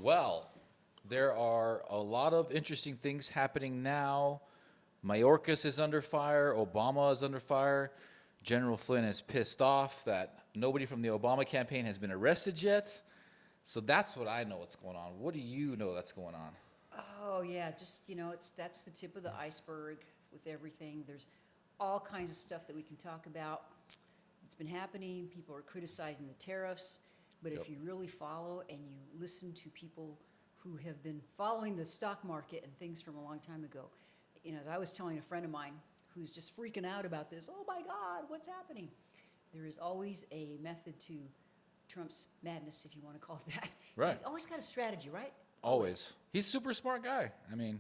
Well, there are a lot of interesting things happening now. Mayorkas is under fire. Obama is under fire. General Flynn is pissed off that nobody from the Obama campaign has been arrested yet. So that's what I know what's going on. What do you know that's going on? Oh yeah, just that's the tip of the iceberg with everything. There's all kinds of stuff that we can talk about. It's been happening. People are criticizing the tariffs, but Yep. if you really follow and you listen to people who have been following the stock market and things from a long time ago, as I was telling a friend of mine who's just freaking out about this, oh my God, what's happening? There is always a method to Trump's madness, if you want to call it that. Right. He's always got a strategy, right? Always. He's a super smart guy. I mean,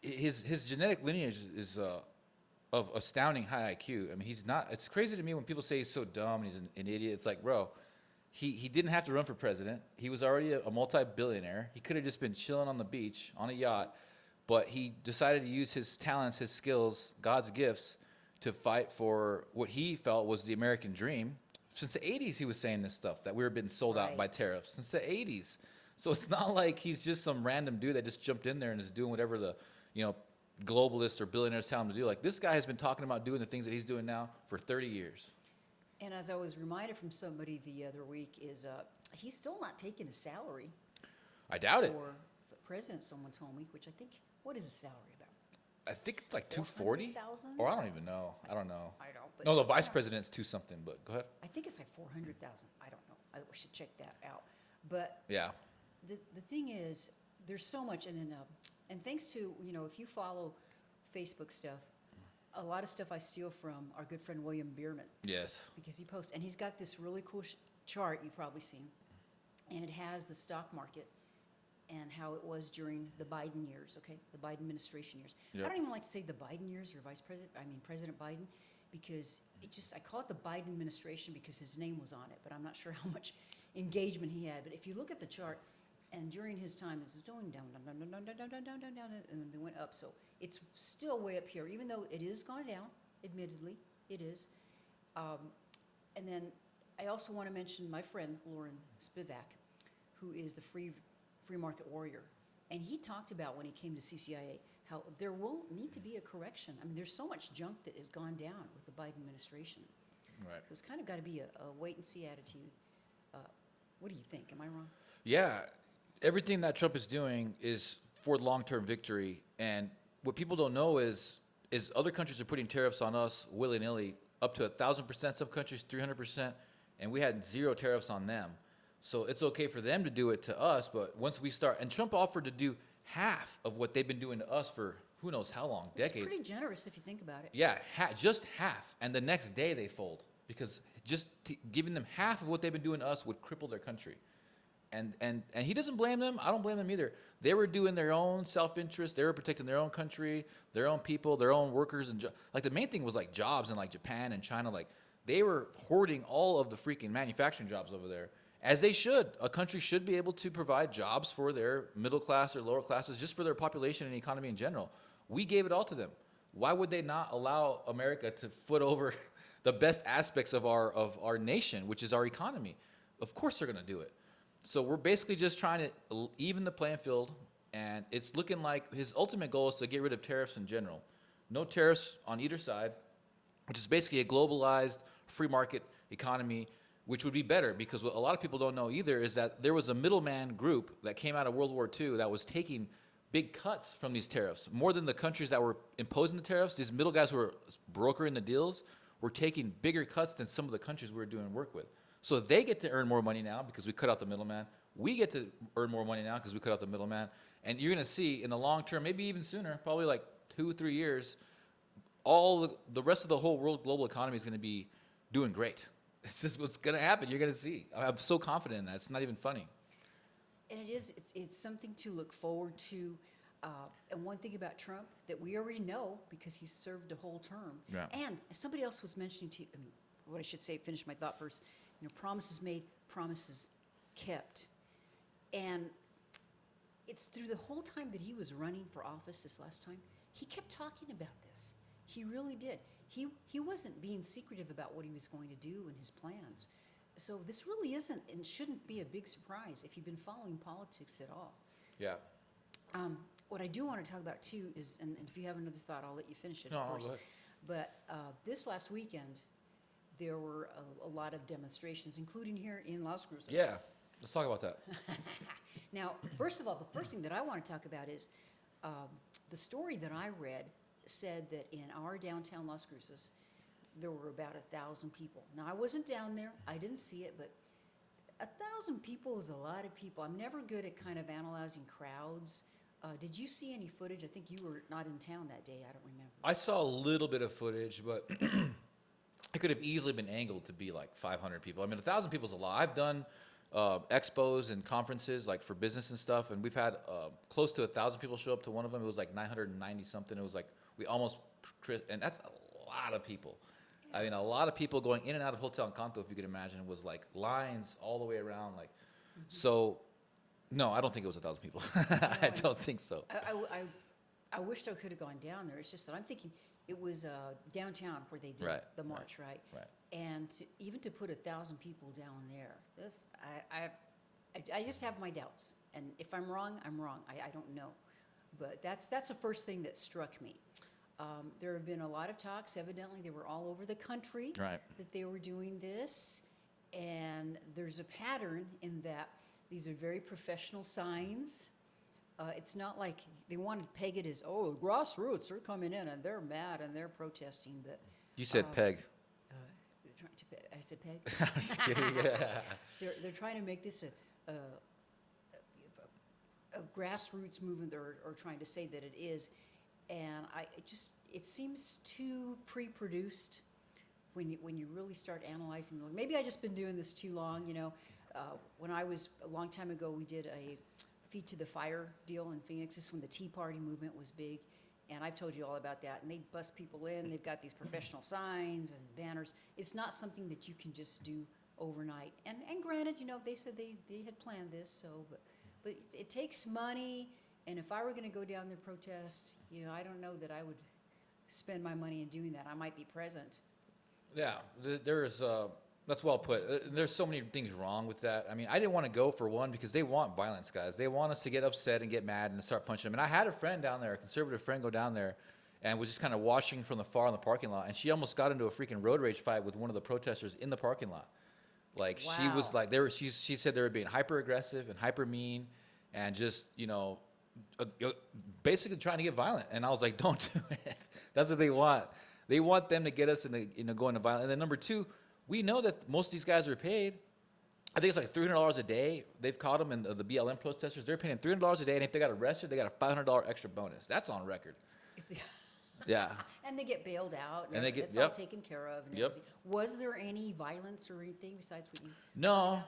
his genetic lineage is of astounding high IQ. I mean, he's not. It's crazy to me when people say he's so dumb and he's an idiot. It's like, bro, he didn't have to run for president. He was already a multi-billionaire. He could have just been chilling on the beach on a yacht, but he decided to use his talents, his skills, God's gifts to fight for what he felt was the American dream. Since the 80s, he was saying this stuff that we were being sold out by Right. tariffs. Since the 80s. So it's not like he's just some random dude that just jumped in there and is doing whatever the, you know, globalists or billionaires tell him to do. Like this guy has been talking about doing the things that he's doing now for 30 years. And as I was reminded from somebody the other week, is he's still not taking a salary I doubt it. for president. Someone told me, which I think, what is a salary about? I think it's like 240, 400,000? or I don't even know. I don't know. I don't. But No, the vice president's two something. But go ahead. I think it's like 400,000. I don't know. I should check that out. But Yeah. the thing is, there's so much, and then and thanks to if you follow Facebook stuff, a lot of stuff I steal from our good friend William Bierman Yes. because he posts, and he's got this really cool chart you've probably seen, and it has the stock market and how it was during the Biden years, okay, the Biden administration years. Yep. I don't even like to say the Biden years or President Biden, because I call it the Biden administration because his name was on it, but I'm not sure how much engagement he had. But if you look at the chart, and during his time, it was going down, down, down, down, down, down, down, down, down, down, and they went up. So it's still way up here, even though it is gone down, admittedly, it is. And then I also want to mention my friend, Lauren Spivak, who is the free market warrior. And he talked about when he came to CCIA how there will need to be a correction. I mean, there's so much junk that has gone down with the Biden administration. Right. So it's kind of got to be a wait and see attitude. What do you think? Am I wrong? Yeah. Everything that Trump is doing is for long-term victory. And what people don't know is other countries are putting tariffs on us willy-nilly, up to 1,000%, some countries 300%, and we had zero tariffs on them. So it's okay for them to do it to us, but once we start, and Trump offered to do half of what they've been doing to us for who knows how long, It's decades. pretty generous if you think about it. Yeah, just half, and the next day they fold because just giving them half of what they've been doing to us would cripple their country. And he doesn't blame them. I don't blame them either. They were doing their own self-interest. They were protecting their own country, their own people, their own workers, and like the main thing was like jobs in like Japan and China. Like they were hoarding all of the freaking manufacturing jobs over there, as they should. A country should be able to provide jobs for their middle class or lower classes, just for their population and economy in general. We gave it all to them. Why would they not allow America to foot over the best aspects of our nation, which is our economy? Of course they're going to do it. So we're basically just trying to even the playing field, and it's looking like his ultimate goal is to get rid of tariffs in general. No tariffs on either side, which is basically a globalized free market economy, which would be better because what a lot of people don't know either is that there was a middleman group that came out of World War II that was taking big cuts from these tariffs. More than the countries that were imposing the tariffs, these middle guys who were brokering the deals were taking bigger cuts than some of the countries we were doing work with. So they get to earn more money now because we cut out the middleman. We get to earn more money now because we cut out the middleman. And you're going to see in the long term, maybe even sooner, probably like 2-3 years, all the rest of the whole world global economy is going to be doing great. It's just what's going to happen. You're going to see. I'm so confident in that. It's not even funny. And it's something to look forward to. And one thing about Trump that we already know because he served a whole term. Yeah. And as somebody else was mentioning to you, I mean, what I should say, finish my thought first. Promises made, promises kept. And it's through the whole time that he was running for office this last time, he kept talking about this. He really did. He wasn't being secretive about what he was going to do and his plans. So this really isn't and shouldn't be a big surprise if you've been following politics at all. Yeah. What I do want to talk about too is, and if you have another thought, I'll let you finish it, No, of no, course. go ahead. But this last weekend, there were a lot of demonstrations, including here in Las Cruces. Yeah. Let's talk about that. Now, first of all, the first thing that I want to talk about is the story that I read said that in our downtown Las Cruces, there were about 1,000 people. Now, I wasn't down there, I didn't see it, but 1,000 people is a lot of people. I'm never good at kind of analyzing crowds. Did you see any footage? I think you were not in town that day. I don't remember. I saw a little bit of footage, but it could have easily been angled to be like 500 people. I mean, 1,000 people is a lot. I've done expos and conferences like for business and stuff, and we've had close to 1,000 people show up to one of them. It was like 990 something. It was like we almost, and that's a lot of people. I mean, a lot of people going in and out of Hotel Encanto, if you could imagine, was like lines all the way around. Like, so, no, I don't think it was 1,000 people. I don't think so. I wished I could have gone down there. It's just that I'm thinking it was downtown where they did Right, the march, right? Right. And even to put 1,000 people down there, this I just have my doubts. And if I'm wrong, I'm wrong. I don't know. But that's the first thing that struck me. There have been a lot of talks. Evidently, they were all over the country Right. that they were doing this. And there's a pattern in that these are very professional signs. It's not like they want to peg it as, oh, the grassroots are coming in and they're mad and they're protesting. But You said peg. they're trying to, I said peg. I was kidding. They're trying to make this a grassroots movement, or trying to say that it is. And it seems too pre-produced when you really start analyzing. Maybe I just been doing this too long, you know. When I was, a long time ago, we did a Feet to the Fire deal in Phoenix. This is when the Tea Party movement was big. And I've told you all about that. And they bust people in. They've got these professional signs and banners. It's not something that you can just do overnight. And granted, you know, they said they had planned this, so, but it takes money. And if I were going to go down there protest, you know, I don't know that I would spend my money in doing that. I might be present. Yeah, there's that's well put. There's so many things wrong with that. I mean, I didn't want to go for one because they want violence, guys. They want us to get upset and get mad and start punching them. And I had a friend down there, a conservative friend, go down there and was just kind of watching from the far in the parking lot. And she almost got into a freaking road rage fight with one of the protesters in the parking lot. Like, she was Wow. like, she said they were being hyper aggressive and hyper mean and just, you know, basically trying to get violent. And I was like, don't do it. That's what they want. They want them to get us go into violence. And then number two, we know that most of these guys are paid. I think it's like $300 a day. They've caught them, and the BLM protesters, they're paying $300 a day. And if they got arrested, they got a $500 extra bonus. That's on record. If they, Yeah. and they get bailed out. And they get- it's yep. all taken care of. And Yep. everything. Was there any violence or anything besides what you? No.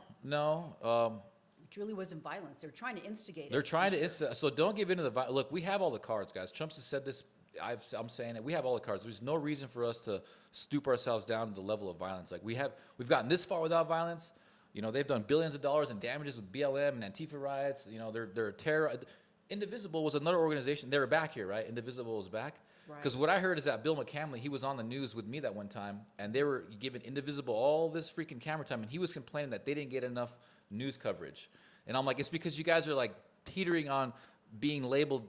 It really wasn't violence. They're trying to instigate. They're it, trying I'm to sure. so don't give in to the look. We have all the cards, guys. Trump's has said this. I'm saying it. We have all the cards. There's no reason for us to stoop ourselves down to the level of violence. Like we've gotten this far without violence. You know, they've done billions of dollars in damages with BLM and Antifa riots. You know, they're terror. Indivisible was another organization. They were back here, right? Indivisible was back. Right. Because what I heard is that Bill McCamley, he was on the news with me that one time, and they were giving Indivisible all this freaking camera time, and he was complaining that they didn't get enough news coverage. And I'm like, it's because you guys are like teetering on being labeled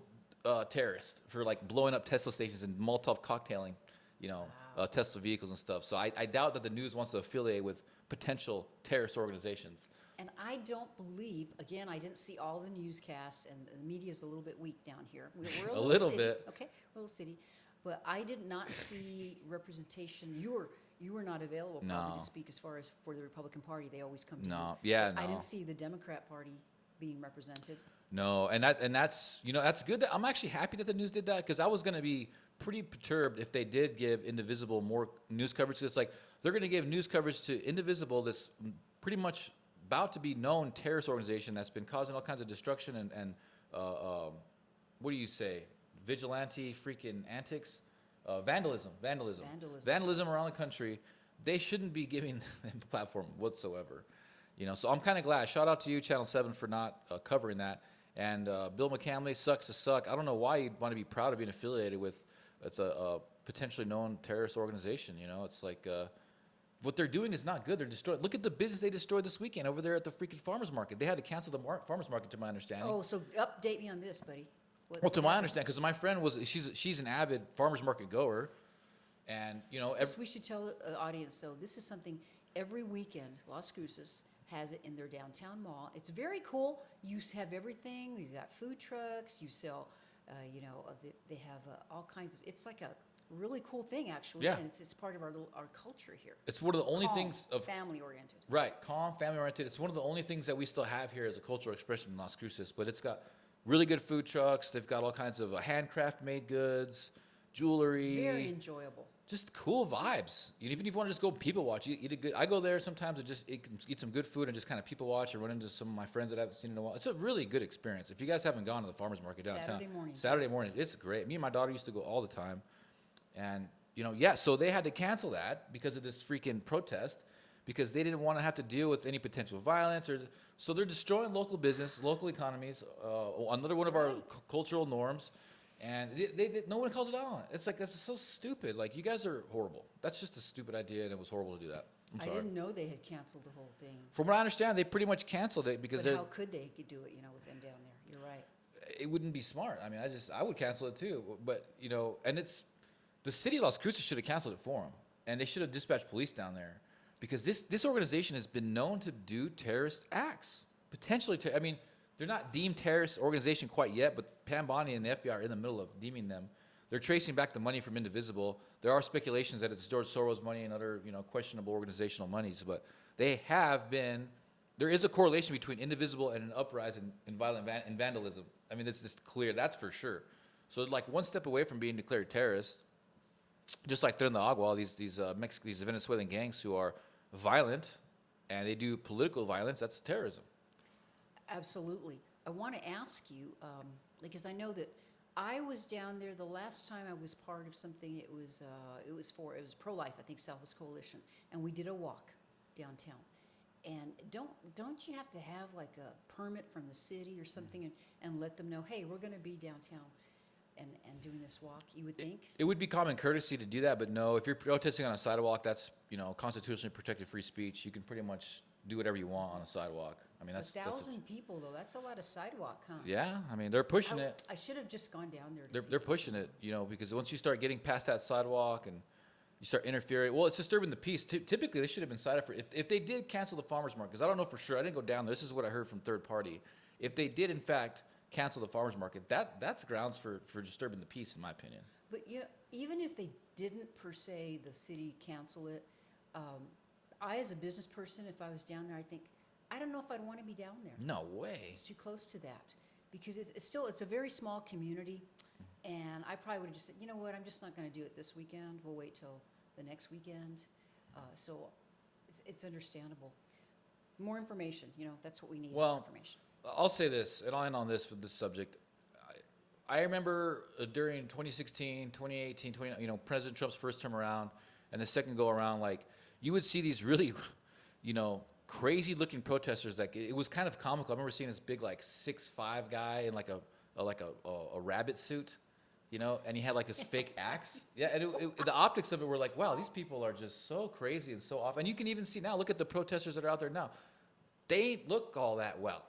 terrorists for like blowing up Tesla stations and Molotov cocktailing, you know, Tesla vehicles and stuff. So I doubt that the news wants to affiliate with potential terrorist organizations. And I don't believe, again, I didn't see all the newscasts, and the media's a little bit weak down here. We're A little city, bit. Okay, we're a little city. But I did not see representation. You were not available probably No. to speak as far as for the Republican Party. They always come to No, you. yeah, I no. didn't see the Democrat Party being represented. No, and that's you know that's good. I'm actually happy that the news did that because I was going to be pretty perturbed if they did give Indivisible more news coverage. It's like they're going to give news coverage to Indivisible, this pretty much about to be known terrorist organization that's been causing all kinds of destruction and what do you say, vigilante freaking antics, vandalism around the country. They shouldn't be giving them a platform whatsoever. You know, so I'm kind of glad. Shout out to you, Channel 7, for not covering that. And Bill McCamley sucks to suck. I don't know why you'd want to be proud of being affiliated with a potentially known terrorist organization. You know, it's like what they're doing is not good. They're destroyed. Look at the business they destroyed this weekend over there at the freaking farmers market. They had to cancel the farmers market, to my understanding. Oh, so update me on this, buddy. Well, to my understanding, because my friend she's an avid farmers market goer, and We should tell the audience, though, this is something every weekend, Las Cruces has it in their downtown mall. It's very cool. You have everything. You got food trucks. You sell, they have all kinds of, it's like a really cool thing, actually. Yeah. And it's part of our culture here. it's one of the only Calm, things of family-oriented. right, calm, family oriented. It's one of the only things that we still have here as a cultural expression in Las Cruces. But it's got really good food trucks. They've got all kinds of handcraft made goods, jewelry. Very enjoyable. Just cool vibes. Even if you want to just go people watch, eat a good. I go there sometimes to just eat some good food and just kind of people watch and run into some of my friends that I haven't seen in a while. It's a really good experience. If you guys haven't gone to the farmers market downtown, Saturday mornings, it's great. Me and my daughter used to go all the time, and so they had to cancel that because of this freaking protest, because they didn't want to have to deal with any potential violence, so they're destroying local business, local economies, another one of our cultural norms. And no one calls it out on it. It's like, that's so stupid. Like, you guys are horrible. That's just a stupid idea, and it was horrible to do that. I'm sorry. I didn't know they had canceled the whole thing. From what I understand, they pretty much canceled it because But how could they do it, with them down there? You're right. it wouldn't be smart. I mean, I would cancel it too. But, and the city of Las Cruces should have canceled it for them. And they should have dispatched police down there. Because this organization has been known to do terrorist acts. Potentially, I mean, they're not deemed terrorist organization quite yet, but Pam Bondi and the FBI are in the middle of deeming them. They're tracing back the money from Indivisible. There are speculations that it's George Soros money and other, questionable organizational monies, but they have been. There is a correlation between Indivisible and an uprising in violent and vandalism. I mean, it's just clear. That's for sure. So, like, one step away from being declared terrorists, just like Tren de Agua, these Venezuelan gangs who are violent and they do political violence. That's terrorism. Absolutely. I want to ask you, because I know that I was down there the last time I was part of something. It was pro-life, I think, Southwest Coalition, and we did a walk downtown. And don't you have to have like a permit from the city or something, and let them know, hey, we're going to be downtown and doing this walk? You would think. It would be common courtesy to do that, but no. If you're protesting on a sidewalk, that's constitutionally protected free speech. You can pretty much do whatever you want on a sidewalk. I mean, that's 1,000 people, though. That's a lot of sidewalk, huh? Yeah, I mean, they're pushing it. I should have just gone down there. They're pushing it, because once you start getting past that sidewalk and you start interfering, well, it's disturbing the peace. Typically, they should have been cited for if they did cancel the farmers market. Because I don't know for sure. I didn't go down there. This is what I heard from third party. If they did, in fact, cancel the farmers market, that's grounds for disturbing the peace, in my opinion. But even if they didn't per se, the city cancel it, I, as a business person, if I was down there, I don't know if I'd want to be down there. No way. It's too close to that, because it's a very small community, and I probably would have just said, you know what, I'm just not going to do it this weekend. We'll wait till the next weekend. So it's understandable. More information, that's what we need. Well, more information. I'll say this, and I'll end on this for this subject. I remember during 2016, 2018, President Trump's first term around, and the second go around, like, you would see these really, crazy looking protesters. Like, it was kind of comical. I remember seeing this big, like, 6'5" guy in like a rabbit suit, and he had like this fake axe. Yeah, and the optics of it were like, wow, these people are just so crazy and so off. And you can even see now, look at the protesters that are out there now. They ain't look all that well,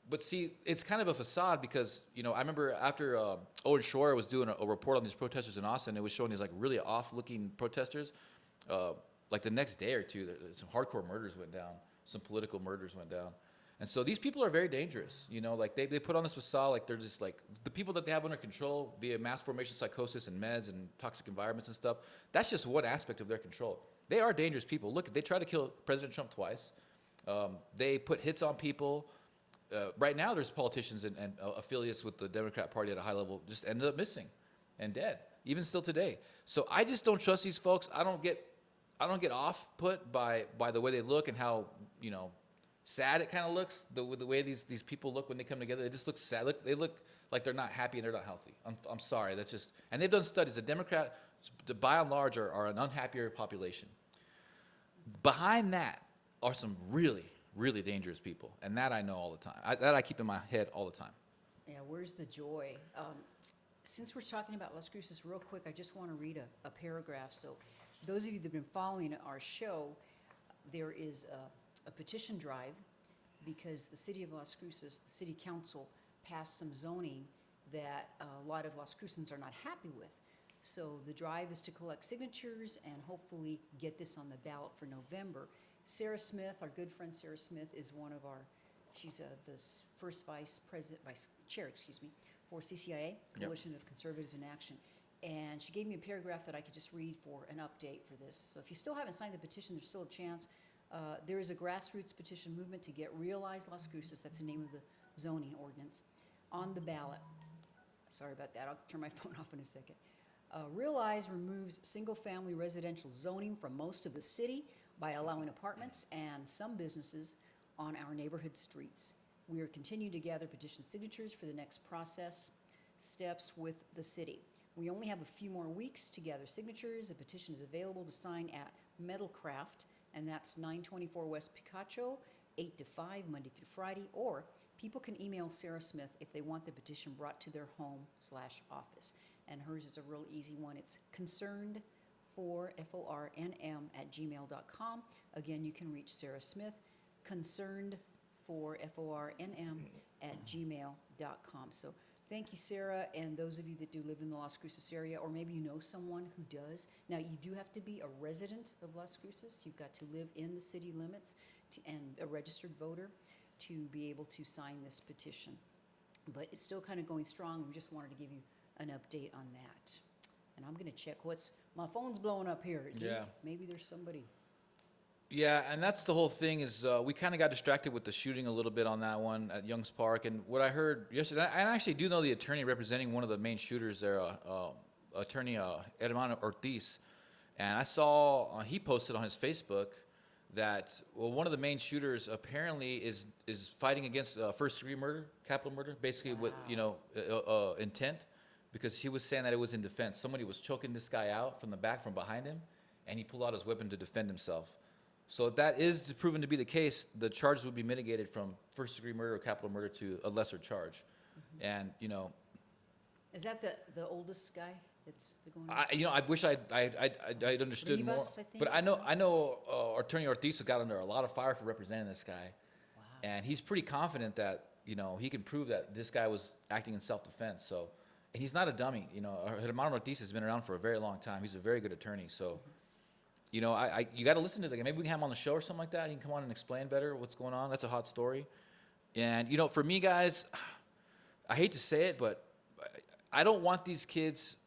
But see, it's kind of a facade because, I remember after Owen Shroyer was doing a report on these protesters in Austin, it was showing these like really off-looking protesters. Like the next day or two, some hardcore murders went down, some political murders went down. And so these people are very dangerous, like they put on this facade like they're just like the people that they have under control via mass formation psychosis and meds and toxic environments and stuff. That's just one aspect of their control. They are dangerous people. Look, they tried to kill President Trump twice. They put hits on people. Right now, there's politicians and affiliates with the Democrat Party at a high level just ended up missing and dead, even still today. So I just don't trust these folks. I don't get off put by the way they look and how sad it kind of looks. The way these people look when they come together, they just look sad. They look like they're not happy and they're not healthy. I'm sorry. That's just, and they've done studies. The Democrats, by and large, are an unhappier population. Behind that are some really, really dangerous people, and that I know all the time. That I keep in my head all the time. Yeah, where's the joy? Since we're talking about Las Cruces real quick, I just want to read a paragraph. So those of you that have been following our show, there is a petition drive because the city of Las Cruces, the city council, passed some zoning that a lot of Las Crucens are not happy with. So the drive is to collect signatures and hopefully get this on the ballot for November. Sarah Smith, our good friend Sarah Smith, is one of our, she's the first vice chair, for CCIA, Coalition of Conservatives in Action. And she gave me a paragraph that I could just read for an update for this. So if you still haven't signed the petition, there's still a chance. There is a grassroots petition movement to get Realize Las Cruces, that's the name of the zoning ordinance, on the ballot. Sorry about that, I'll turn my phone off in a second. Realize removes single-family residential zoning from most of the city by allowing apartments and some businesses on our neighborhood streets. We are continuing to gather petition signatures for the next process steps with the city. We only have a few more weeks to gather signatures. A petition is available to sign at Metalcraft, and that's 924 West Picacho, 8 to 5, Monday through Friday, or people can email Sarah Smith if they want the petition brought to their home/office. And hers is a real easy one. It's concerned for FORNM @gmail.com. Again, you can reach Sarah Smith, concerned for FORNM @gmail.com. So thank you, Sarah, and those of you that do live in the Las Cruces area, or maybe you know someone who does. Now, you do have to be a resident of Las Cruces. You've got to live in the city limits and a registered voter to be able to sign this petition. But it's still kind of going strong. We just wanted to give you an update on that. And I'm going to check my phone's blowing up here. Maybe there's somebody. Yeah, and that's the whole thing is we kind of got distracted with the shooting a little bit on that one at Young's Park. And what I heard yesterday, I actually do know the attorney representing one of the main shooters there, attorney Hermano Ortiz. And I saw, he posted on his Facebook that, well, one of the main shooters apparently is fighting against first-degree murder, capital murder, basically with, intent, because he was saying that it was in defense. Somebody was choking this guy out from the back, from behind him, and he pulled out his weapon to defend himself. So if that is proven to be the case, the charges would be mitigated from first-degree murder or capital murder to a lesser charge. And, Is that the oldest guy that's going on? I wish I'd understood more. Rivas, I think, But I is know Attorney Ortiz got under a lot of fire for representing this guy. Wow. And he's pretty confident that, he can prove that this guy was acting in self-defense. So, and he's not a dummy. Hermano Ortiz has been around for a very long time. He's a very good attorney. So, you got to listen to the guy. Maybe we can have him on the show or something like that. He can come on and explain better what's going on. That's a hot story. And, for me, guys, I hate to say it, but I don't want these kids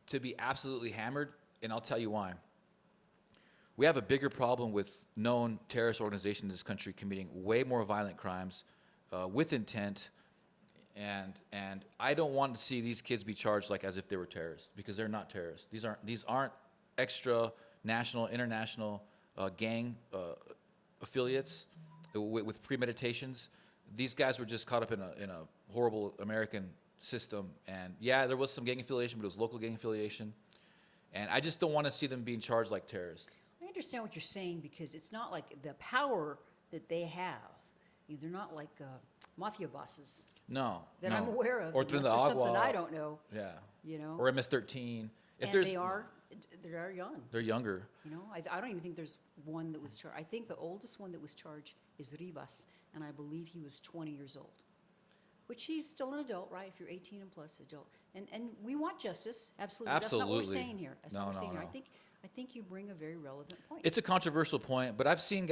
to be absolutely hammered, and I'll tell you why. We have a bigger problem with known terrorist organizations in this country committing way more violent crimes with intent, and I don't want to see these kids be charged like as if they were terrorists, because they're not terrorists. These aren't extra national, international gang affiliates with premeditations. These guys were just caught up in a horrible American system, and yeah, there was some gang affiliation, but it was local gang affiliation, and I just don't want to see them being charged like terrorists. I understand what you're saying, because it's not like the power that they have. They're not like mafia bosses. No, that I'm aware of. Or unless there's something I don't know. Yeah. You know. Or MS-13. They are young. They're younger. I don't even think there's one that was charged. I think the oldest one that was charged is Rivas, and I believe he was 20 years old. Which he's still an adult, right? If you're 18 and plus adult. And we want justice, absolutely. That's not what we're saying here. That's not what we're saying here. I think you bring a very relevant point. It's a controversial point, but I've seen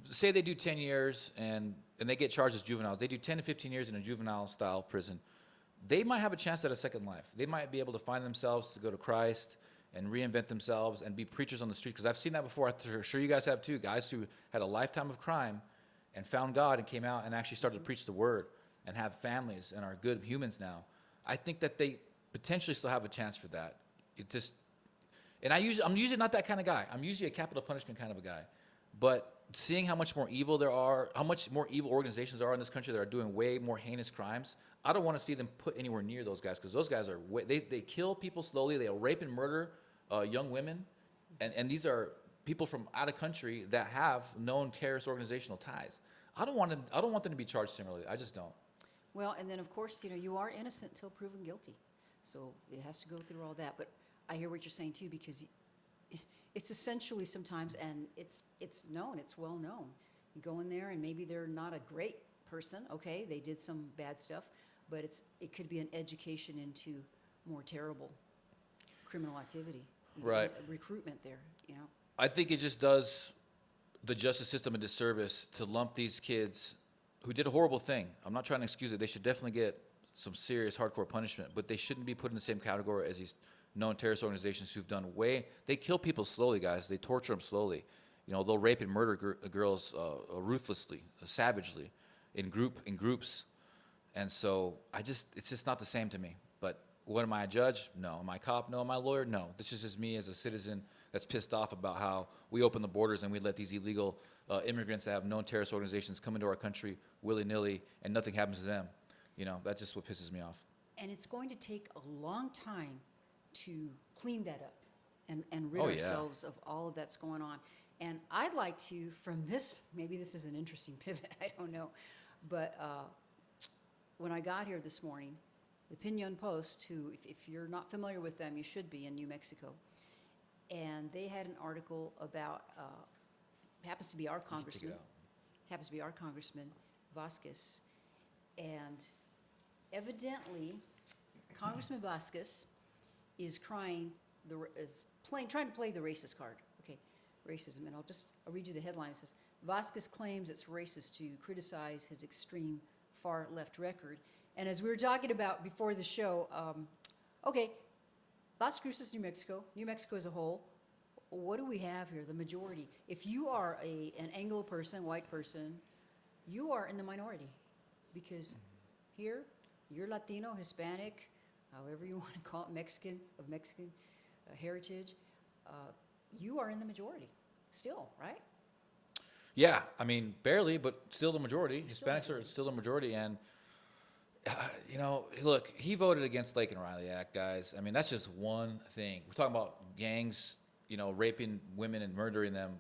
say they do 10 years and they get charged as juveniles. They do 10 to 15 years in a juvenile-style prison. They might have a chance at a second life. They might be able to find themselves to go to Christ and reinvent themselves and be preachers on the street. Because I've seen that before. I'm sure you guys have too. Guys who had a lifetime of crime and found God and came out and actually started to preach the word and have families and are good humans now. I think that they potentially still have a chance for that. I'm usually not that kind of guy. I'm usually a capital punishment kind of a guy. But seeing how much more evil there are, how much more evil organizations there are in this country that are doing way more heinous crimes, I don't want to see them put anywhere near those guys, because those guys are they kill people slowly. They'll rape and murder young women, and these are people from out of country that have known terrorist organizational ties. I don't want them to be charged similarly. I just don't. Well, and then of course, you are innocent until proven guilty, so it has to go through all that. But I hear what you're saying too, because it's essentially sometimes, and it's known, it's well known. You go in there and maybe they're not a great person, okay, they did some bad stuff, but it could be an education into more terrible criminal activity. You get Right. recruitment there, you know. I think it just does the justice system a disservice to lump these kids who did a horrible thing. I'm not trying to excuse it. They should definitely get some serious hardcore punishment, but they shouldn't be put in the same category as these known terrorist organizations who've done they kill people slowly, guys. They torture them slowly. You know, they'll rape and murder girls ruthlessly, savagely, in groups. And so it's just not the same to me. But what am I, a judge? No. Am I a cop? No. Am I a lawyer? No. This is just me as a citizen that's pissed off about how we open the borders and we let these illegal immigrants that have known terrorist organizations come into our country willy-nilly and nothing happens to them. You know, that's just what pisses me off. And it's going to take a long time to clean that up and rid Oh, yeah. ourselves of all of that's going on. And I'd like to, from this, maybe this is an interesting pivot, I don't know, but when I got here this morning, the Pinon Post, who, if you're not familiar with them, you should be, in New Mexico, and they had an article about, happens to be our congressman, Vasquez, and evidently, Congressman Vasquez is trying to play the racist card. Okay, racism, and I'll read you the headline. It says, Vasquez claims it's racist to criticize his extreme far left record. And as we were talking about before the show, okay, Las Cruces, New Mexico as a whole, what do we have here? The majority. If you are an Anglo person, white person, you are in the minority, because here you're Latino, Hispanic, however you want to call it, Mexican heritage, you are in the majority still, right? Yeah, I mean, barely, but still the majority. Still Hispanics are still the majority. And, you know, look, he voted against Lake and Riley Act, guys. I mean, that's just one thing. We're talking about gangs, you know, raping women and murdering them.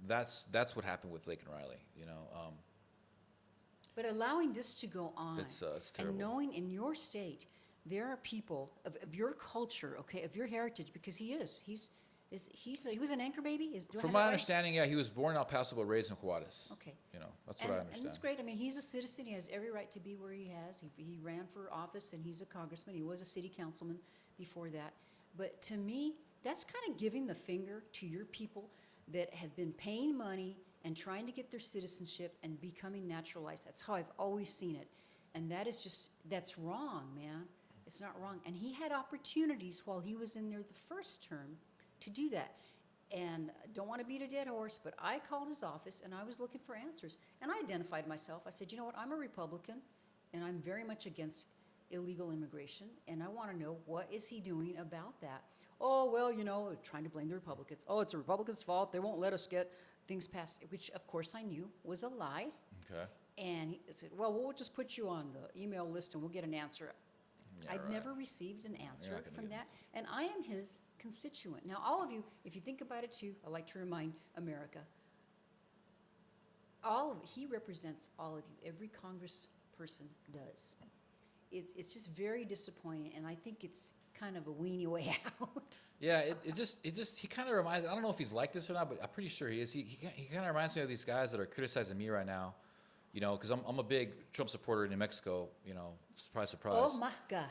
That's what happened with Lake and Riley, you know. But allowing this to go on, It's and terrible. knowing in your state there are people of your culture, okay, of your heritage, because he was an anchor baby. Do I From have my that right? understanding, yeah, he was born in El Paso but raised in Juarez. Okay. You know, that's what I understand. And it's great. I mean, he's a citizen. He has every right to be where he has. He ran for office, and he's a congressman. He was a city councilman before that. But to me, that's kind of giving the finger to your people that have been paying money and trying to get their citizenship and becoming naturalized. That's how I've always seen it. And that's wrong, man. It's not wrong. And he had opportunities while he was in there the first term to do that. And don't want to beat a dead horse, but I called his office and I was looking for answers. And I identified myself. I said, you know what, I'm a Republican and I'm very much against illegal immigration, and I want to know, what is he doing about that? Oh, well, you know, trying to blame the Republicans. Oh, it's the Republicans' fault. They won't let us get things passed, which of course I knew was a lie. Okay. And he said, well, we'll just put you on the email list and we'll get an answer. Yeah, I'd right. never received an You're answer not gonna from get that. And I am his constituent. Now, all of you, if you think about it too, I like to remind America, he represents all of you. Every congressperson does. It's just very disappointing, and I think it's kind of a weenie way out. Yeah, he kind of reminds. I don't know if he's like this or not, but I'm pretty sure he is. He kind of reminds me of these guys that are criticizing me right now. You know, because I'm a big Trump supporter in New Mexico. You know, surprise, surprise. Oh my God.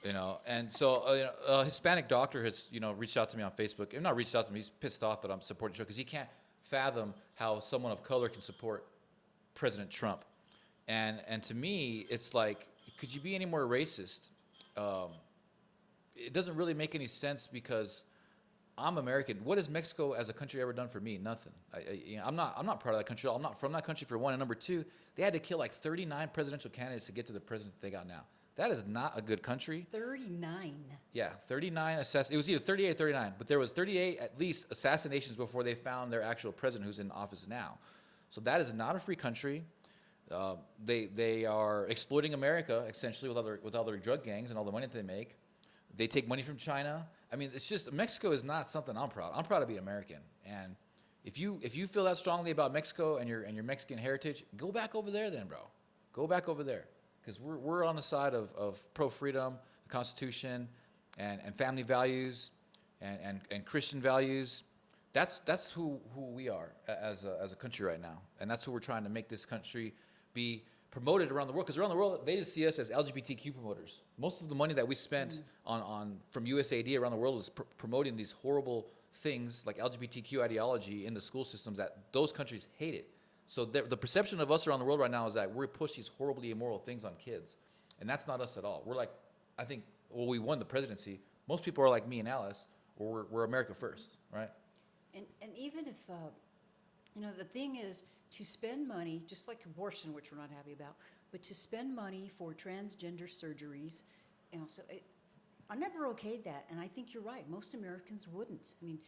You know, and so a Hispanic doctor has reached out to me on Facebook. Not reached out to me. He's pissed off that I'm supporting Trump because he can't fathom how someone of color can support President Trump. And to me, it's like, could you be any more racist? It doesn't really make any sense because I'm American. What has Mexico as a country ever done for me? Nothing. I'm not proud of that country. I'm not from that country, for one. And number two, they had to kill like 39 presidential candidates to get to the president they got now. That is not a good country. 39. Yeah, 39 it was either 38 or 39, but there was 38 at least assassinations before they found their actual president who's in office now. So that is not a free country. They are exploiting America essentially with all their drug gangs and all the money that they make. They take money from China. I mean, it's just, Mexico is not something I'm proud of. I'm proud to be American. And if you feel that strongly about Mexico and your Mexican heritage, go back over there then, bro. Go back over there. Because we're on the side of pro-freedom, the Constitution, and family values. and Christian values. That's who we are as a country right now, and that's who we're trying to make this country be promoted around the world. Because around the world, they just see us as LGBTQ promoters. Most of the money that we spent on from USAID around the world is promoting these horrible things like LGBTQ ideology in the school systems that those countries hate it. So the perception of us around the world right now is that we push these horribly immoral things on kids, and that's not us at all. We're like, I think, well, we won the presidency. Most people are like me and Alice, or we're America first, right? And even if, the thing is to spend money, just like abortion, which we're not happy about, but to spend money for transgender surgeries, I never okayed that. And I think you're right. Most Americans wouldn't. I mean,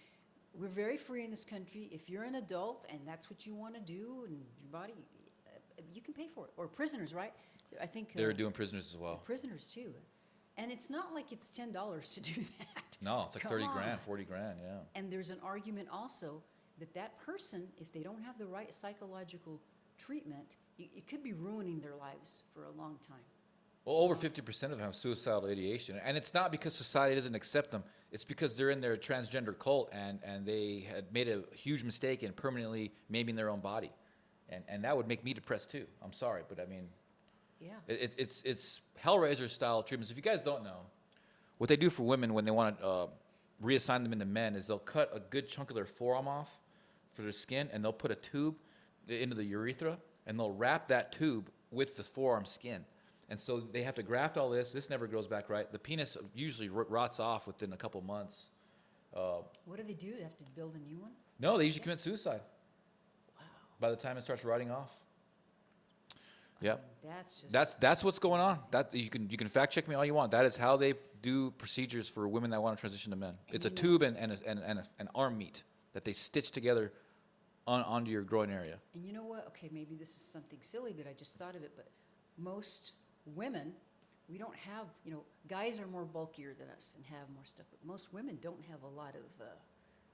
we're very free in this country. If you're an adult and that's what you want to do and your body, you can pay for it. Or prisoners, right? I think They're doing prisoners as well. prisoners too. And it's not like it's $10 to do that. No, it's like Come 30 on. grand, 40 grand, yeah. And there's an argument also that person, if they don't have the right psychological treatment, it could be ruining their lives for a long time. Well, over 50% of them have suicidal ideation. And it's not because society doesn't accept them. It's because they're in their transgender cult and they had made a huge mistake in permanently maiming their own body. And that would make me depressed too. I'm sorry, but I mean, Yeah. it's Hellraiser style treatments. If you guys don't know, what they do for women when they want to reassign them into men is they'll cut a good chunk of their forearm off for their skin, and they'll put a tube into the urethra, and they'll wrap that tube with the forearm skin. And so they have to graft all this. This never grows back right. The penis usually rots off within a couple months. What do they do? They have to build a new one? No, they usually commit suicide Wow. by the time it starts rotting off. Yeah. I mean, that's just. That's what's going on. That you can fact check me all you want. That is how they do procedures for women that want to transition to men. It's a tube and an arm meat that they stitch together onto your groin area. And you know what? Okay, maybe this is something silly, but I just thought of it. But most women, we don't have, guys are more bulkier than us and have more stuff. But most women don't have a lot of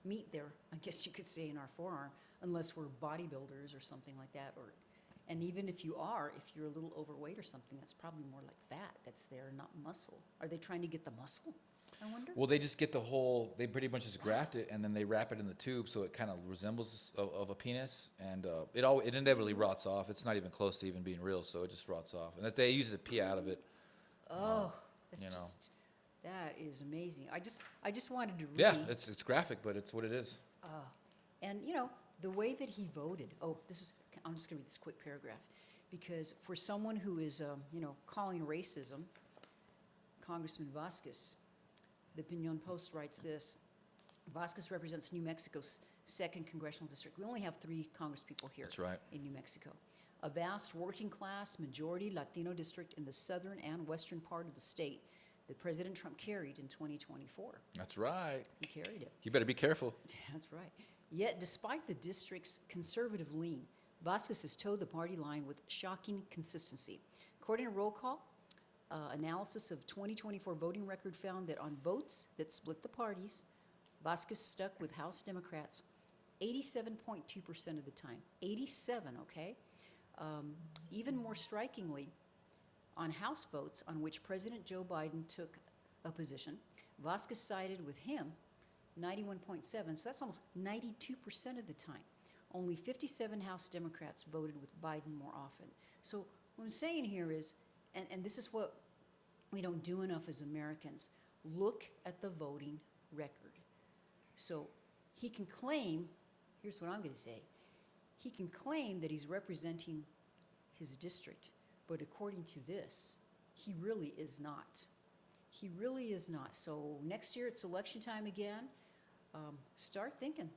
meat there, I guess you could say, in our forearm, unless we're bodybuilders or something like that. And even if you're a little overweight or something, that's probably more like fat that's there, not muscle. Are they trying to get the muscle, I wonder? Well, they just get they pretty much just graft it and then they wrap it in the tube so it kind of resembles of a penis, and it inevitably rots off. It's not even close to even being real, so it just rots off. And that they use it to pee out of it. Oh, that's you know. that is amazing. I just wanted to read. Yeah, it's graphic, but it's what it is. And the way that he voted. Oh, I'm just going to read this quick paragraph, because for someone who is, calling racism, Congressman Vasquez, the Pinon Post writes this: Vasquez represents New Mexico's 2nd congressional district. We only have 3 congresspeople here. That's right. In New Mexico, a vast working-class, majority Latino district in the southern and western part of the state that President Trump carried in 2024. That's right. He carried it. You better be careful. That's right. Yet, despite the district's conservative lean, Vasquez has towed the party line with shocking consistency. According to roll call, analysis of 2024 voting record found that on votes that split the parties, Vasquez stuck with House Democrats 87.2% of the time. 87, okay? Even more strikingly, on House votes on which President Joe Biden took a position, Vasquez sided with him 91.7, so that's almost 92% of the time. Only 57 House Democrats voted with Biden more often. So what I'm saying here is, and this is what we don't do enough as Americans, look at the voting record. So he can claim, here's what I'm going to say, he can claim that he's representing his district, but according to this, he really is not. He really is not. So next year it's election time again. Start thinking.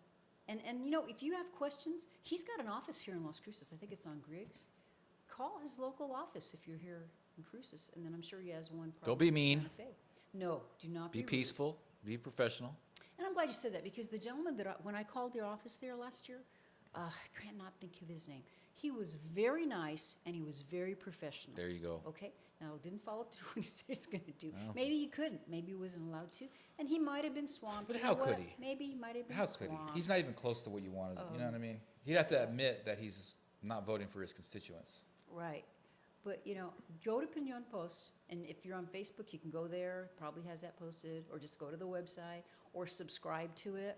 And if you have questions, he's got an office here in Las Cruces. I think it's on Griggs. Call his local office if you're here in Cruces, and then I'm sure he has one. Don't be probably in mean. Santa Fe. No, do not be Be rude. peaceful. Be professional. And I'm glad you said that, because the gentleman when I called the office there last year, I cannot think of his name. He was very nice and he was very professional. There you go. Okay. Now, didn't follow through what he said he's going to do. No. Maybe he couldn't. Maybe he wasn't allowed to. And he might have been swamped. But You how know could what? he? Maybe he might have been How swamped. could he? He's not even close to what you wanted. You know what I mean? He'd have to admit that he's not voting for his constituents. Right. But, you know, go to Pinon Post, and if you're on Facebook, you can go there, probably has that posted, or just go to the website, or subscribe to it,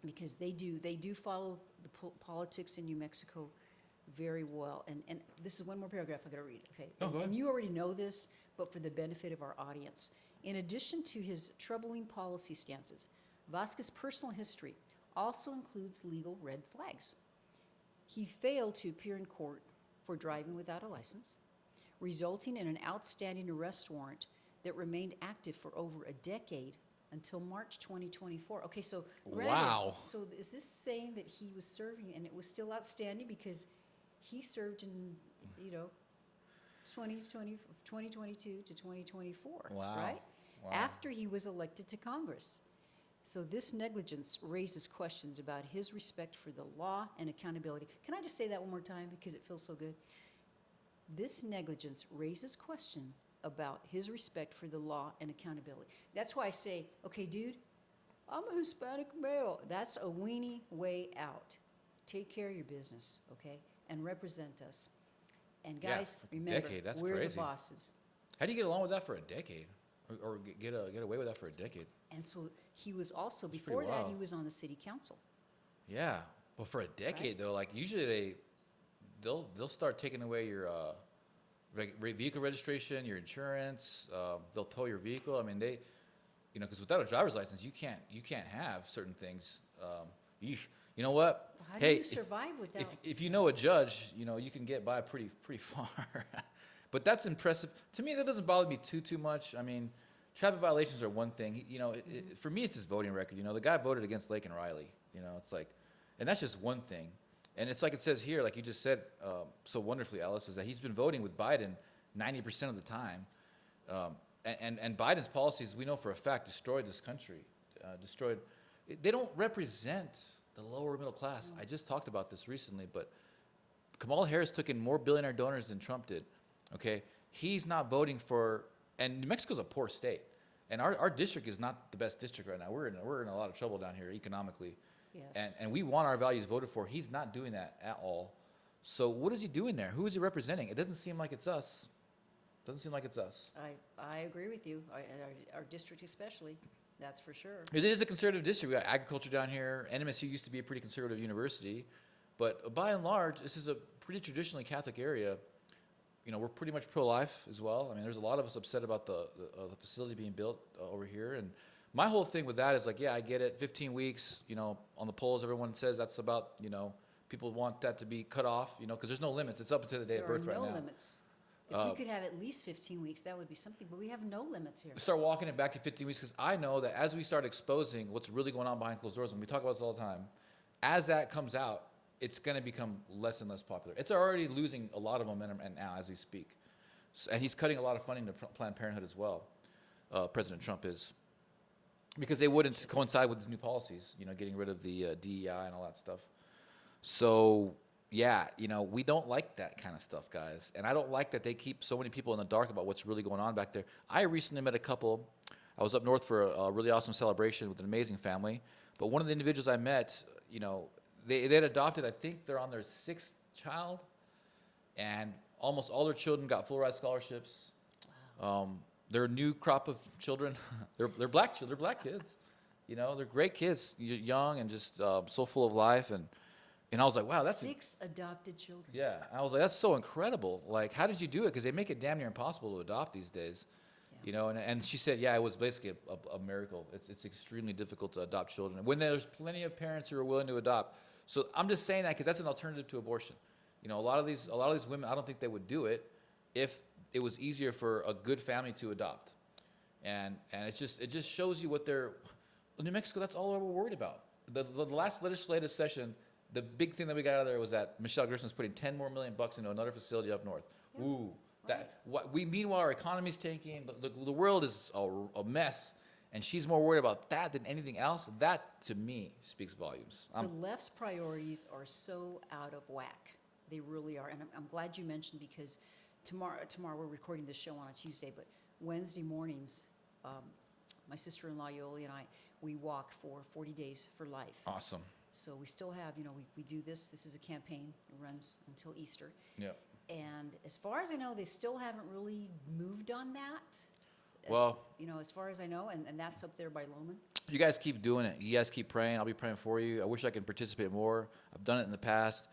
because they do follow the politics in New Mexico very well. And this is one more paragraph I gotta read, okay? No, go ahead. And you already know this, but for the benefit of our audience. In addition to his troubling policy stances, Vasquez's personal history also includes legal red flags. He failed to appear in court for driving without a license, resulting in an outstanding arrest warrant that remained active for over a decade until March 2024. Okay, so granted, Wow. so is this saying that he was serving and it was still outstanding because he served in, you know, 2022 to 2024, Wow. right? Wow. After he was elected to Congress. So this negligence raises questions about his respect for the law and accountability. Can I just say that one more time because it feels so good? This negligence raises question about his respect for the law and accountability. That's why I say, okay, dude, I'm a Hispanic male. That's a weenie way out. Take care of your business, okay? And represent us. And Yeah, guys, for a remember, decade, that's we're crazy. the bosses. How do you get along with that for a decade, or get away with that for a decade? And so he was also, That's before pretty that, he wild. was on the city council. Yeah, but for a decade though, like usually they'll start taking away your vehicle registration, your insurance. They'll tow your vehicle. I mean, because without a driver's license, you can't have certain things. Yeesh. You know what? How do Hey, you survive without? if you know a judge, you can get by pretty far. But that's impressive. To me, that doesn't bother me too much. I mean, traffic violations are one thing. For me, it's his voting record. The guy voted against Lake and Riley. It's like, and that's just one thing. And it's like it says here, like you just said so wonderfully, Alice, is that he's been voting with Biden 90% of the time. And Biden's policies, we know for a fact, destroyed this country. They don't represent the lower middle class. I just talked about this recently, but Kamala Harris took in more billionaire donors than Trump did. Okay, he's not voting for, and New Mexico's a poor state, and our district is not the best district right now. We're in a lot of trouble down here economically, Yes. and we want our values voted for. He's not doing that at all. So what is he doing there? Who is he representing? It doesn't seem like it's us. Doesn't seem like it's us. I agree with you. Our district especially, that's for sure. It is a conservative district. We got agriculture down here. NMSU used to be a pretty conservative university, but by and large, this is a pretty traditionally Catholic area. We're pretty much pro-life as well. I mean, there's a lot of us upset about the facility being built over here. And my whole thing with that is like, yeah, I get it. 15 weeks, on the polls, everyone says that's about, people want that to be cut off, because there's no limits. It's up until the day of birth right now. There are no limits. If we could have at least 15 weeks, that would be something, but we have no limits here. We start walking it back to 15 weeks because I know that as we start exposing what's really going on behind closed doors, and we talk about this all the time, as that comes out, it's going to become less and less popular. It's already losing a lot of momentum and now as we speak. And he's cutting a lot of funding to Planned Parenthood as well. President Trump is. Because they wouldn't coincide with his new policies, getting rid of the DEI and all that stuff. So, yeah, we don't like that kind of stuff, guys. And I don't like that they keep so many people in the dark about what's really going on back there. I recently met a couple. I was up north for a really awesome celebration with an amazing family. But one of the individuals I met, they had adopted, I think they're on their 6th child, and almost all their children got full ride scholarships. Wow. They're a new crop of children. they're black kids. They're great kids, young and just so full of life. And I was like, wow, that's 6 adopted children. yeah. I was like, that's so incredible. Like, how did you do it? Because they make it damn near impossible to adopt these days. Yeah. And she said, yeah, it was basically a miracle. It's extremely difficult to adopt children when there's plenty of parents who are willing to adopt. So I'm just saying that because that's an alternative to abortion. A lot of these women, I don't think they would do it if it was easier for a good family to adopt. And it just shows you what New Mexico, that's all we're worried about. The last legislative session, the big thing that we got out of there was that Michelle Gerson's putting $10 more million into another facility up north. Yeah. Ooh, meanwhile our economy's tanking, the world is a mess. And she's more worried about that than anything else. That, to me, speaks volumes. The left's priorities are so out of whack. They really are. And I'm glad you mentioned because tomorrow we're recording this show on a Tuesday, but Wednesday mornings, my sister-in-law Yoli and I, we walk for 40 Days for Life. Awesome. So we still have, we do this. This is a campaign. It runs until Easter. Yeah. And as far as I know, they still haven't really moved on that. Well, As far as I know, and that's up there by Loman. you guys keep doing it. You guys keep praying. I'll be praying for you. I wish I could participate more. I've done it in the past.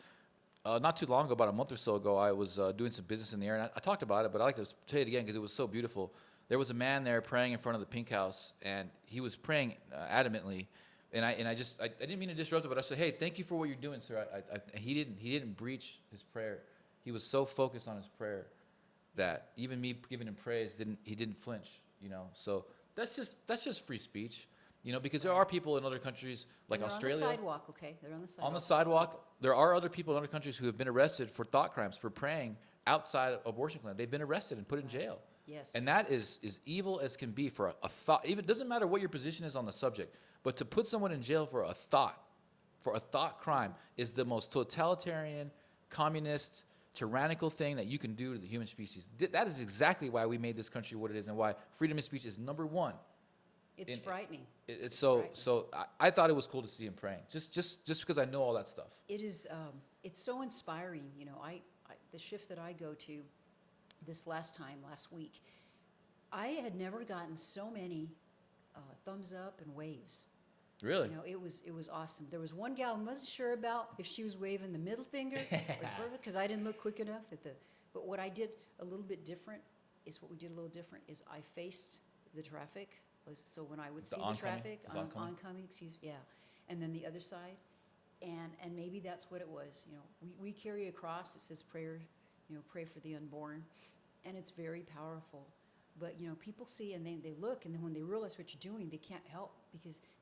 Not too long ago, about a month or so ago, I was doing some business in the area. And I talked about it, but I like to say it again because it was so beautiful. There was a man there praying in front of the Pink House, and he was praying adamantly. And I didn't mean to disrupt it, but I said, "Hey, thank you for what you're doing, sir." He didn't breach his prayer. He was so focused on his prayer that even me giving him praise he didn't flinch. So that's just free speech. Because there are people in other countries like They're Australia. on the sidewalk, okay? They're on the sidewalk. On the sidewalk, there are other people in other countries who have been arrested for thought crimes, for praying outside of abortion clinic. They've been arrested and put in jail. Yes. And that is evil as can be for a thought. Even doesn't matter what your position is on the subject, but to put someone in jail for a thought crime is the most totalitarian, communist, tyrannical thing that you can do to the human species. That is exactly why we made this country what it is and why freedom of speech is number one. It's frightening. It's so frightening. so. I thought it was cool to see him praying, just because I know all that stuff. It is. It's so inspiring. The shift that I go to, this last week, I had never gotten so many thumbs up and waves. Really? It was awesome. There was one gal I wasn't sure about if she was waving the middle finger because I didn't look quick enough at the. But what I did a little bit different is I faced the traffic. So when I would see the traffic oncoming, and then the other side, and maybe that's what it was. We carry a cross that says prayer, pray for the unborn, and it's very powerful. But people see and they look, and then when they realize what you're doing, they can't help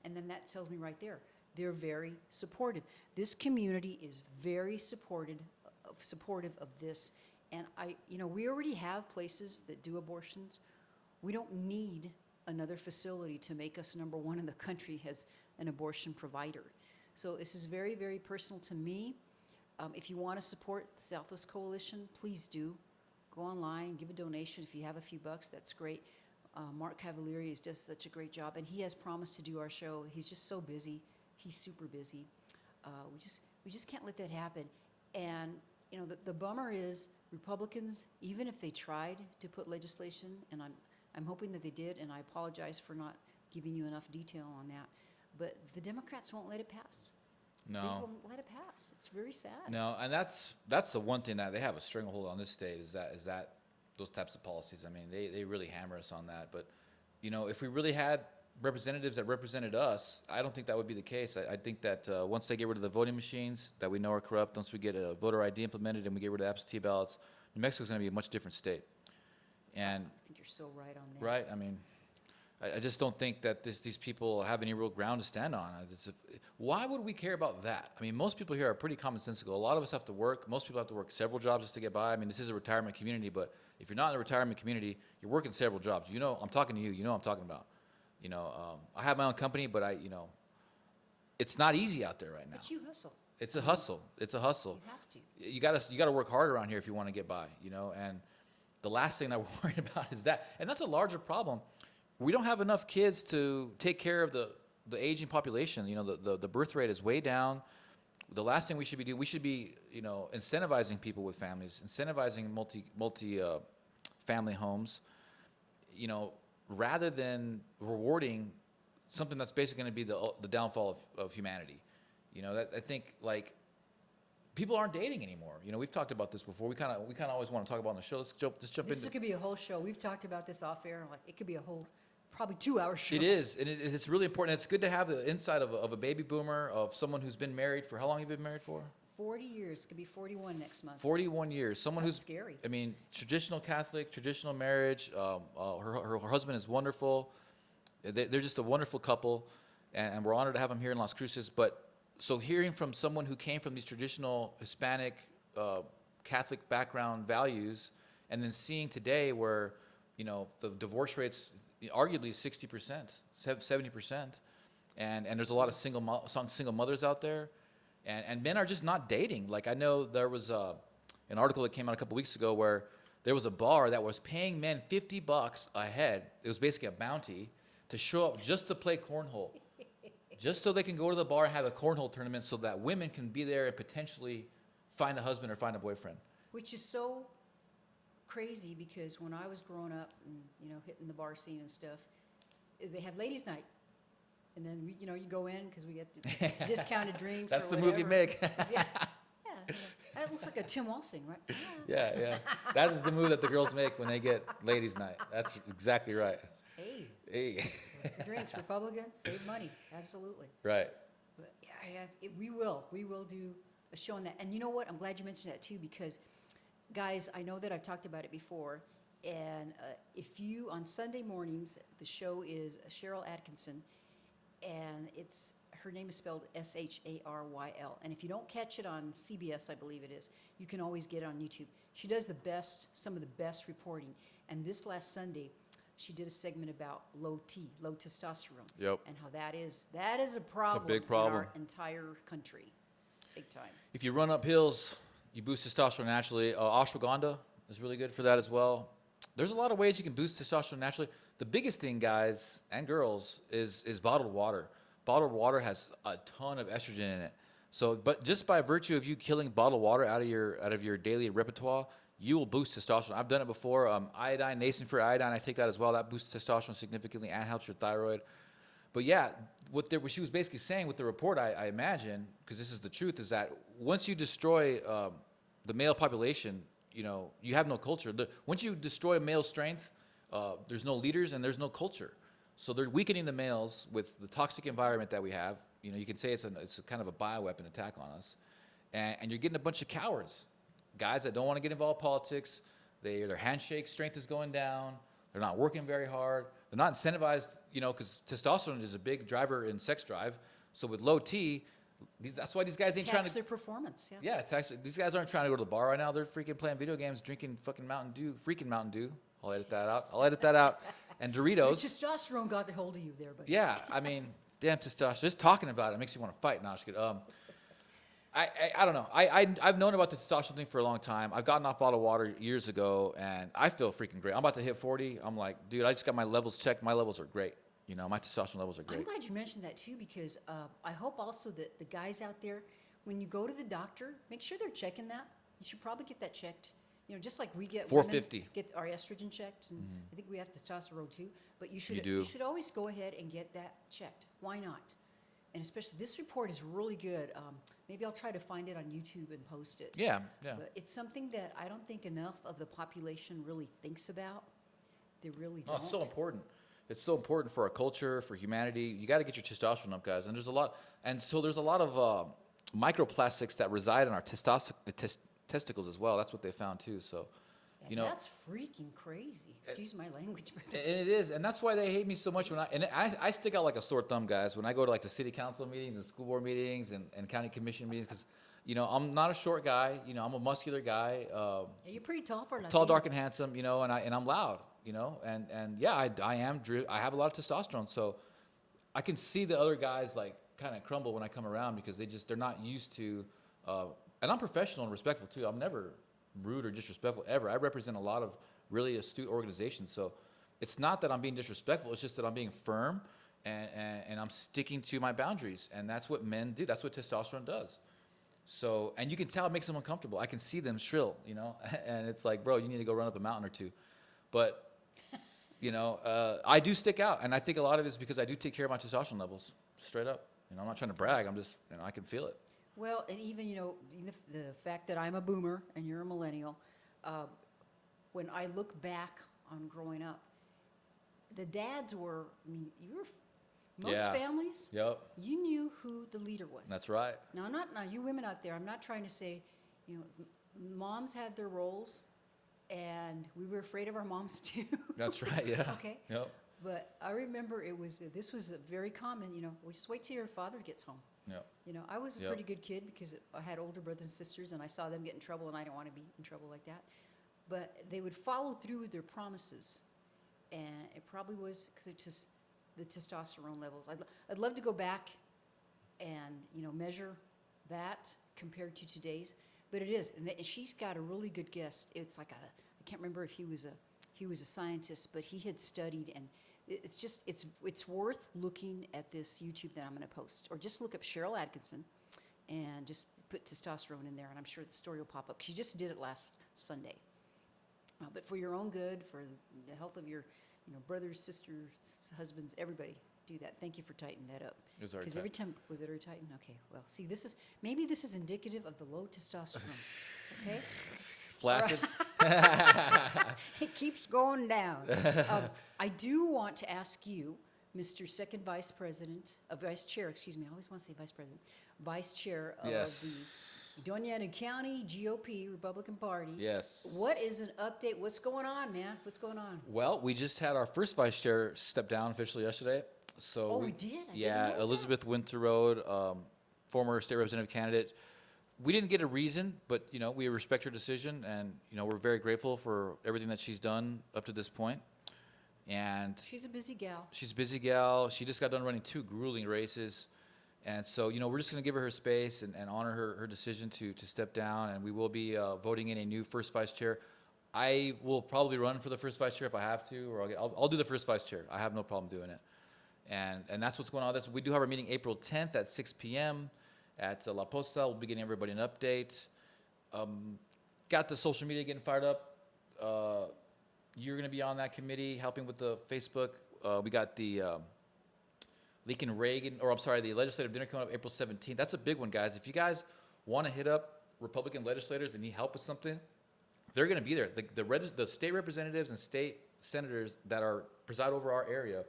and then that tells me right there, they're very supportive. This community is very supportive of this, and we already have places that do abortions. We don't need another facility to make us number one in the country as an abortion provider. So this is very, very personal to me. If you want to support the Southwest Coalition, please do. Go online, give a donation. If you have a few bucks, that's great. Mark Cavalieri does such a great job, and he has promised to do our show. He's just so busy. He's super busy. We just can't let that happen. And the bummer is Republicans, even if they tried to put legislation, and I'm hoping that they did, and I apologize for not giving you enough detail on that, but the Democrats won't let it pass. No. They won't let it pass. It's very sad. No, and that's the one thing that they have a stranglehold on this state is that those types of policies. I mean, they really hammer us on that. But if we really had representatives that represented us, I don't think that would be the case. I think that once they get rid of the voting machines that we know are corrupt, once we get a voter ID implemented and we get rid of absentee ballots, New Mexico's going to be a much different state. And I think you're so right on that. right, I mean, I just don't think that these people have any real ground to stand on. Why would we care about that? I mean, most people here are pretty commonsensical. A lot of us have to work. Most people have to work several jobs just to get by. I mean, this is a retirement community, but if you're not in a retirement community, you're working several jobs. I'm talking to you. You know what I'm talking about. I have my own company, but it's not easy out there right now. But you hustle. It's a hustle. It's a hustle. You have to. You gotta work hard around here if you want to get by. And the last thing that we're worried about is that, and that's a larger problem. We don't have enough kids to take care of the aging population. The birth rate is way down. The last thing we should be doing, we should be, incentivizing people with families, incentivizing multi family homes, rather than rewarding something that's basically going to be the downfall of humanity. I think people aren't dating anymore. We've talked about this before. We kind of always want to talk about on the show. Let's jump This into. could be a whole show. We've talked about this off air. It could be a whole, probably 2-hour show. It is, and it's really important. It's good to have the insight of a baby boomer, of someone who's been married for, how long have you been married for? 40 years. Could be 41 next month. 41 years. Someone That's who's scary. I mean, traditional Catholic, traditional marriage. Her husband is wonderful. They're just a wonderful couple, and we're honored to have them here in Las Cruces. But so hearing from someone who came from these traditional Hispanic, Catholic background values, and then seeing today where, the divorce rate's arguably 60%, 70%, and there's a lot of single mothers out there, and men are just not dating. I know there was an article that came out a couple weeks ago where there was a bar that was paying men $50 a head. It was basically a bounty to show up just to play cornhole. Just so they can go to the bar and have a cornhole tournament so that women can be there and potentially find a husband or find a boyfriend. Which is so crazy because when I was growing up and, you know, hitting the bar scene and stuff, is they have ladies' night. And then, we, you know, you go in because we get discounted drinks That's or the move you whatever. make. Yeah, you know, that looks like a Tim Waltz thing, right? Yeah, yeah. That is the move that the girls make when they get ladies' night. That's exactly right. Hey, Hey. drinks, Republicans, save money, absolutely. Right. But yeah, we will do a show on that. And you know what? I'm glad you mentioned that too because, guys, I know that I've talked about it before. And if you, on Sunday mornings, the show is Cheryl Atkinson, and her name is spelled SharYl. And if you don't catch it on CBS, I believe it is, you can always get it on YouTube. She does some of the best reporting. And this last Sunday, she did a segment about low testosterone. Yep. And how that is a problem, big in problem. our entire country, big time. If you run up hills, you boost testosterone naturally. Ashwagandha is really good for that as well. There's a lot of ways you can boost testosterone naturally. The biggest thing, guys and girls, is bottled water. Bottled water has a ton of estrogen in it. So, but just by virtue of you killing bottled water out of your daily repertoire, you will boost testosterone. I've done it before. Iodine, nascent-free iodine, I take that as well. That boosts testosterone significantly and helps your thyroid. But yeah, what she was basically saying with the report, I imagine, because this is the truth, is that once you destroy the male population, you know, you have no culture. Once you destroy male strength, there's no leaders and there's no culture. So they're weakening the males with the toxic environment that we have. You know, you can say it's a kind of a bioweapon attack on us. And you're getting a bunch of cowards, guys that don't want to get involved in politics. Their handshake strength is going down. They're not working very hard. They're not incentivized, you know, because testosterone is a big driver in sex drive. So with low T, that's why these guys ain't trying Tax to. their performance, yeah. Yeah, it's actually, these guys aren't trying to go to the bar right now. They're freaking playing video games, drinking fucking Mountain Dew, freaking Mountain Dew. I'll edit that out. And Your Doritos. testosterone got a hold of you there, but Yeah, I mean, damn testosterone. Just talking about it makes you want to fight. No, I'm just kidding. I don't know. I've known about the testosterone thing for a long time. I've gotten off bottled water years ago, and I feel freaking great. I'm about to hit 40. I'm like, dude, I just got my levels checked. My levels are great. You know, my testosterone levels are I'm great. glad you mentioned that too because I hope also that the guys out there, when you go to the doctor, make sure they're checking that. You should probably get that checked. You know, just like we get women 450. get our estrogen checked, and I think we have testosterone too. But you You do. should always go ahead and get that checked. Why not? And especially this report is really good. Maybe I'll try to find it on YouTube and post it. Yeah, yeah. But it's something that I don't think enough of the population really thinks about. They really No, don't. it's so important. It's so important for our culture, for humanity. You got to get your testosterone up, guys. And there's a lot of microplastics that reside in our testicles as well. That's what they found too. So, Yeah, you know, that's freaking crazy. Excuse my language, but and it is, and that's why they hate me so much. I stick out like a sore thumb, guys, when I go to like the city council meetings and school board meetings and county commission meetings, because you know I'm not a short guy. You know, I'm a muscular guy. yeah, you're pretty tall for a Tall, Latino. dark, and handsome, you know, and I'm loud, you know, and yeah, I have a lot of testosterone, so I can see the other guys like kind of crumble when I come around because they're not used to, and I'm professional and respectful too. I'm never rude or disrespectful ever. I represent a lot of really astute organizations, so it's not that I'm being disrespectful. It's just that I'm being firm and I'm sticking to my boundaries, and that's what men do. That's what testosterone does. So, and you can tell it makes them uncomfortable. I can see them shrill, you know, and it's like, bro, you need to go run up a mountain or two. But, you know, I do stick out, and I think a lot of it is because I do take care of my testosterone levels, straight up. You know, I'm not trying to brag. I'm just, you know, I can feel it. Well, and even, you know, the fact that I'm a boomer and you're a millennial, when I look back on growing up, the dads were, I mean, most Yeah. families, Yep, you knew who the leader was. that's right. Now, you women out there, I'm not trying to say, you know, moms had their roles, and we were afraid of our moms too. That's right, yeah. Okay. Yep, But I remember this was very common, you know, well, just wait till your father gets home. yep. You know, I was a Yep. pretty good kid because I had older brothers and sisters, and I saw them get in trouble, and I didn't want to be in trouble like that. But they would follow through with their promises, and it probably was because it's just the testosterone levels. I'd love to go back and, you know, measure that compared to today's, but it is. And she's got a really good guess. It's like I can't remember if he was a scientist, but he had studied, and it's worth looking at this YouTube that I'm going to post, or just look up Cheryl Atkinson, and just put testosterone in there, and I'm sure the story will pop up. She just did it last Sunday. But for your own good, for the health of your, brothers, sisters, husbands, everybody, do that. Thank you for tightening that up. It was already Because tight. every time, was it already tightened? Okay, well, see, maybe this is indicative of the low testosterone, okay? Flaccid. It keeps going down. I do want to ask you, Mr. Second Vice President, Vice Chair, excuse me, I always want to say Vice President, Vice Chair of Yes. the Doña Ana County GOP, Republican Party. Yes. What is an update? What's going on, man? What's going on? Well, we just had our first vice chair step down officially yesterday. So Oh, we did? I didn't yeah, know Elizabeth that. Winter Road, former state representative candidate. We didn't get a reason, but we respect her decision, and we're very grateful for everything that she's done up to this point. And She's a busy gal. she's a busy gal. She just got done running 2 grueling races. And so, we're just going to give her space and honor her decision to step down. And we will be voting in a new first vice chair. I will probably run for the first vice chair if I have to, or I'll do the first vice chair. I have no problem doing it. And that's what's going on. We do have our meeting April 10th at 6 p.m. at La Posta. We'll be getting everybody an update. Got the social media getting fired up. You're going to be on that committee helping with the Facebook. We got the Lincoln Reagan, the legislative dinner coming up April 17th. That's a big one, guys. If you guys want to hit up Republican legislators and need help with something, they're going to be there. The state representatives and state senators that preside over our area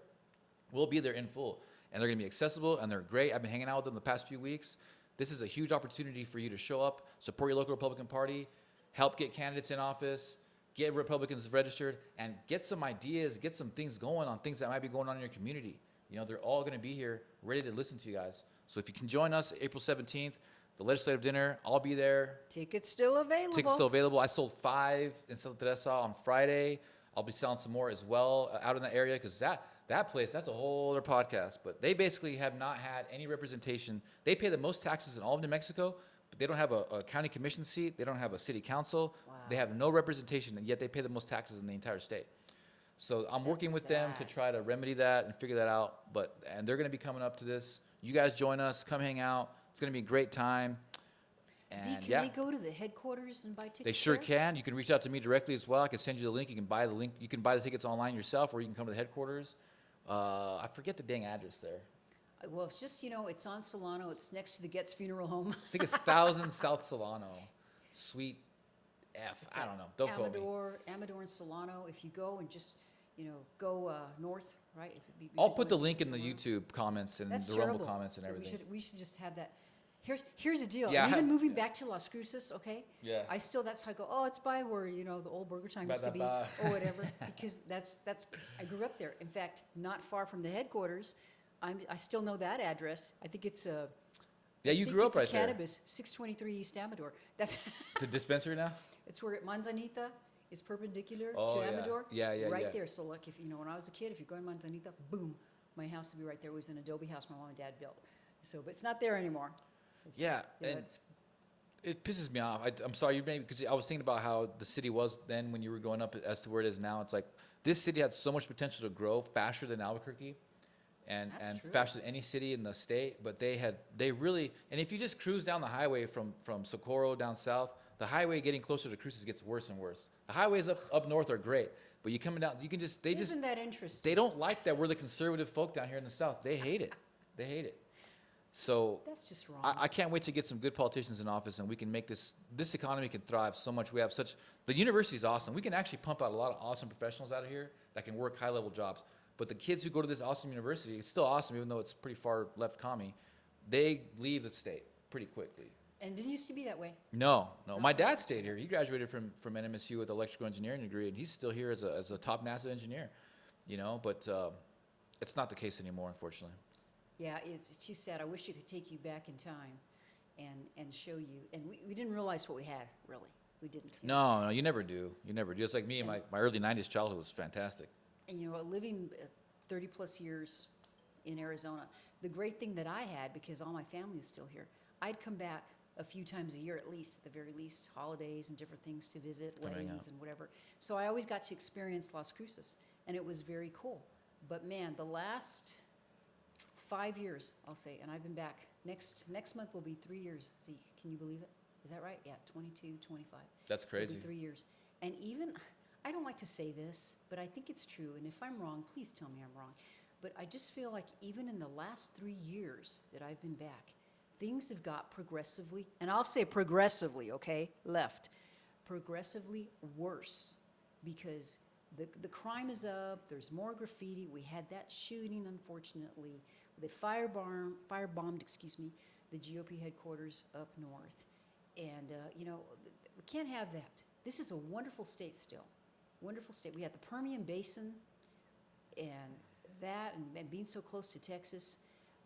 will be there in full. And they're going to be accessible, and they're great. I've been hanging out with them the past few weeks. This is a huge opportunity for you to show up, support your local Republican Party, help get candidates in office, get Republicans registered, and get some ideas, get some things going on things that might be going on in your community. They're all going to be here ready to listen to you guys. So if you can join us April 17th, the legislative dinner, I'll be there. Tickets still available. Tickets still available. I sold 5 in Santa Teresa on Friday. I'll be selling some more as well out in the area, because that place, that's a whole other podcast. But they basically have not had any representation. They pay the most taxes in all of New Mexico, but they don't have a county commission seat. They don't have a city council. Wow. They have no representation, and yet they pay the most taxes in the entire state. So I'm working That's with them to sad. try to remedy that and figure that out. And they're going to be coming up to this. You guys join us. Come hang out. It's going to be a great time. Z, And can they go to the headquarters and buy tickets? they sure there? can. You can reach out to me directly as well. I can send you the link. You can buy the link. You can buy the tickets online yourself, or you can come to the headquarters. I forget the dang address there. Well, it's just, it's on Solano. It's next to the Getz Funeral Home. I think it's 1000 South Solano, Suite F. I don't know. Don't quote me. Amador and Solano. If you go and just, go north, right? I'll put the link in the Solano. YouTube comments and That's the terrible. Rumble comments and That everything. We should just have that. Here's the deal. Yeah, I And even have- moving yeah. back to Las Cruces, okay? Yeah. That's how I go. Oh, it's by where the old Burger Time Ba, used to ba, be, ba. or whatever. Because that's I grew up there. In fact, not far from the headquarters. I still know that address. I think it's a. Yeah, you I think grew up it's right there. Cannabis, 623 East Amador. That's It's a dispensary now? it's where Manzanita is perpendicular Oh, to yeah. Amador. Yeah, yeah, Right yeah. there. So like if when I was a kid, if you're going Manzanita, boom, my house would be right there. It was an adobe house my mom and dad built. So, but it's not there anymore. It's, Yeah, and it's it pisses me off. I'm sorry, you made because I was thinking about how the city was then when you were growing up as to where it is now. It's like this city had so much potential to grow faster than Albuquerque, and That's true. faster than any city in the state. But they really, and if you just cruise down the highway from Socorro down south, the highway getting closer to Cruces gets worse and worse. The highways up north are great, but you coming down, you can just isn't that interesting? they don't like that we're the conservative folk down here in the south. They hate it. They hate it. So That's just wrong. I can't wait to get some good politicians in office, and we can make this economy can thrive so much. We have the university is awesome. We can actually pump out a lot of awesome professionals out of here that can work high level jobs. But the kids who go to this awesome university, it's still awesome, even though it's pretty far left commie, they leave the state pretty quickly. And it didn't used to be that way. No. My dad stayed here. He graduated from NMSU with an electrical engineering degree, and he's still here as a top NASA engineer. But it's not the case anymore, unfortunately. Yeah, it's too sad. I wish you could take you back in time and show you. And we didn't realize what we had, really. We didn't. No, you never do. You never do. It's like me, my early 90s childhood was fantastic. And, living 30 plus years in Arizona, the great thing that I had, because all my family is still here, I'd come back a few times a year at the very least, holidays and different things to visit, Come hang weddings out. and whatever. So I always got to experience Las Cruces, and it was very cool. But man, the last 5 years, I'll say, and I've been back. Next month will be 3 years. Zeke, can you believe it? Is that right? Yeah, 22, 25. That's It'll crazy. be 3 years. And even, I don't like to say this, but I think it's true. And if I'm wrong, please tell me I'm wrong. But I just feel like even in the last 3 years that I've been back, things have got progressively, and I'll say progressively, okay, left, progressively worse because the crime is up, there's more graffiti. We had that shooting, unfortunately. They firebombed, the GOP headquarters up north. And, we can't have that. This is a wonderful state still. Wonderful state. We have the Permian Basin and that, and being so close to Texas.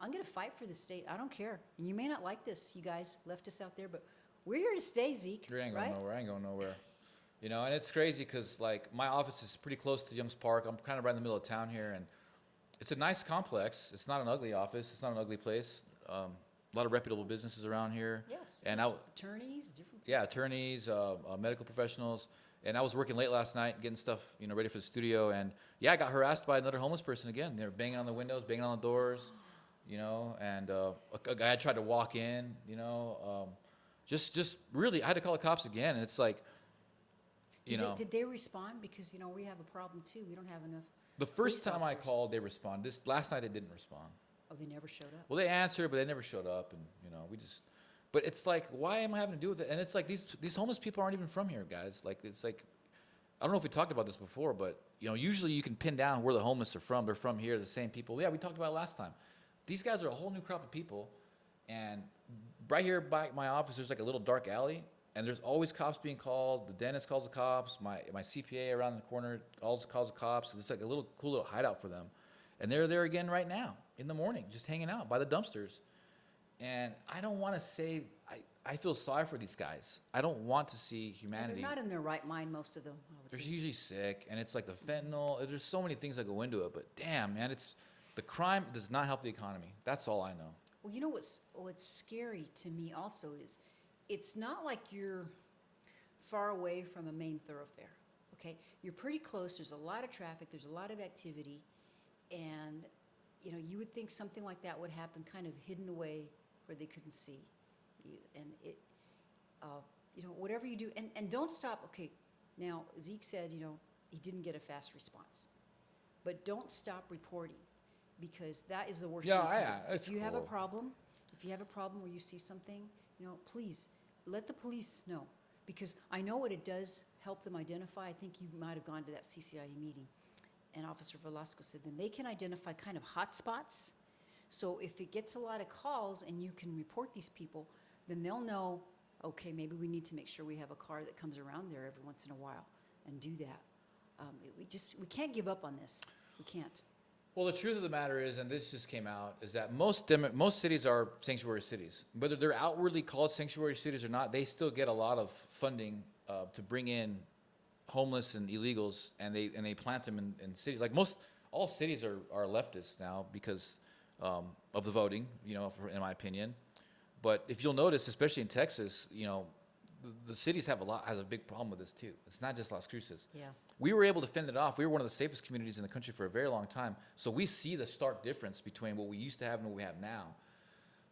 I'm going to fight for the state. I don't care. And you may not like this, you guys left us out there, but we're here to stay, Zeke. You ain't right? going nowhere. I ain't going nowhere. And it's crazy because, like, my office is pretty close to Young's Park. I'm kind of right in the middle of town here, and it's a nice complex. It's not an ugly office. It's not an ugly place. A lot of reputable businesses around here. Yes. And just attorneys, different. Yeah, attorneys, medical professionals. And I was working late last night getting stuff, ready for the studio. And yeah, I got harassed by another homeless person again. They were banging on the windows, banging on the doors, and a guy tried to walk in, just really, I had to call the cops again. And it's like, Did they respond? Because, we have a problem too. We don't have enough. The first police time I officers. called, they responded. Last night they didn't respond. Oh, they never showed up. Well, they answered, but they never showed up, and But it's like, why am I having to do with it? And it's like these homeless people aren't even from here, guys. Like, it's like, I don't know if we talked about this before, but usually you can pin down where the homeless are from. They're from here, the same people. Yeah, we talked about it last time. These guys are a whole new crop of people, and right here by my office, there's like a little dark alley, and there's always cops being called. The dentist calls the cops. My CPA around the corner also calls the cops. It's like a cool little hideout for them, and they're there again right now in the morning, just hanging out by the dumpsters. And I don't want to say, I feel sorry for these guys. I don't want to see humanity. They're not in their right mind, most of them. They're usually sick, and it's like the fentanyl. There's so many things that go into it, but damn, man, the crime does not help the economy. That's all I know. Well, what's scary to me also is it's not like you're far away from a main thoroughfare, okay? You're pretty close. There's a lot of traffic. There's a lot of activity. And, you would think something like that would happen kind of hidden away where they couldn't see you. And whatever you do, and don't stop. Okay, now Zeke said, he didn't get a fast response, but don't stop reporting because that is the worst thing you can do. it's If you have a cool. problem, where you see something, please let the police know because I know what it does help them identify. I think you might have gone to that CCIE meeting, and Officer Velasco said then they can identify kind of hot spots. So if it gets a lot of calls and you can report these people, then they'll know, okay, maybe we need to make sure we have a car that comes around there every once in a while and do that. We can't give up on this. We can't. Well, the truth of the matter is, and this just came out, is that most cities are sanctuary cities. Whether they're outwardly called sanctuary cities or not, they still get a lot of funding to bring in homeless and illegals, and they plant them in cities. Like all cities are leftist now because of the voting, in my opinion. But if you'll notice, especially in Texas, the cities has a big problem with this too. It's not just Las Cruces. Yeah. We were able to fend it off. We were one of the safest communities in the country for a very long time. So we see the stark difference between what we used to have and what we have now.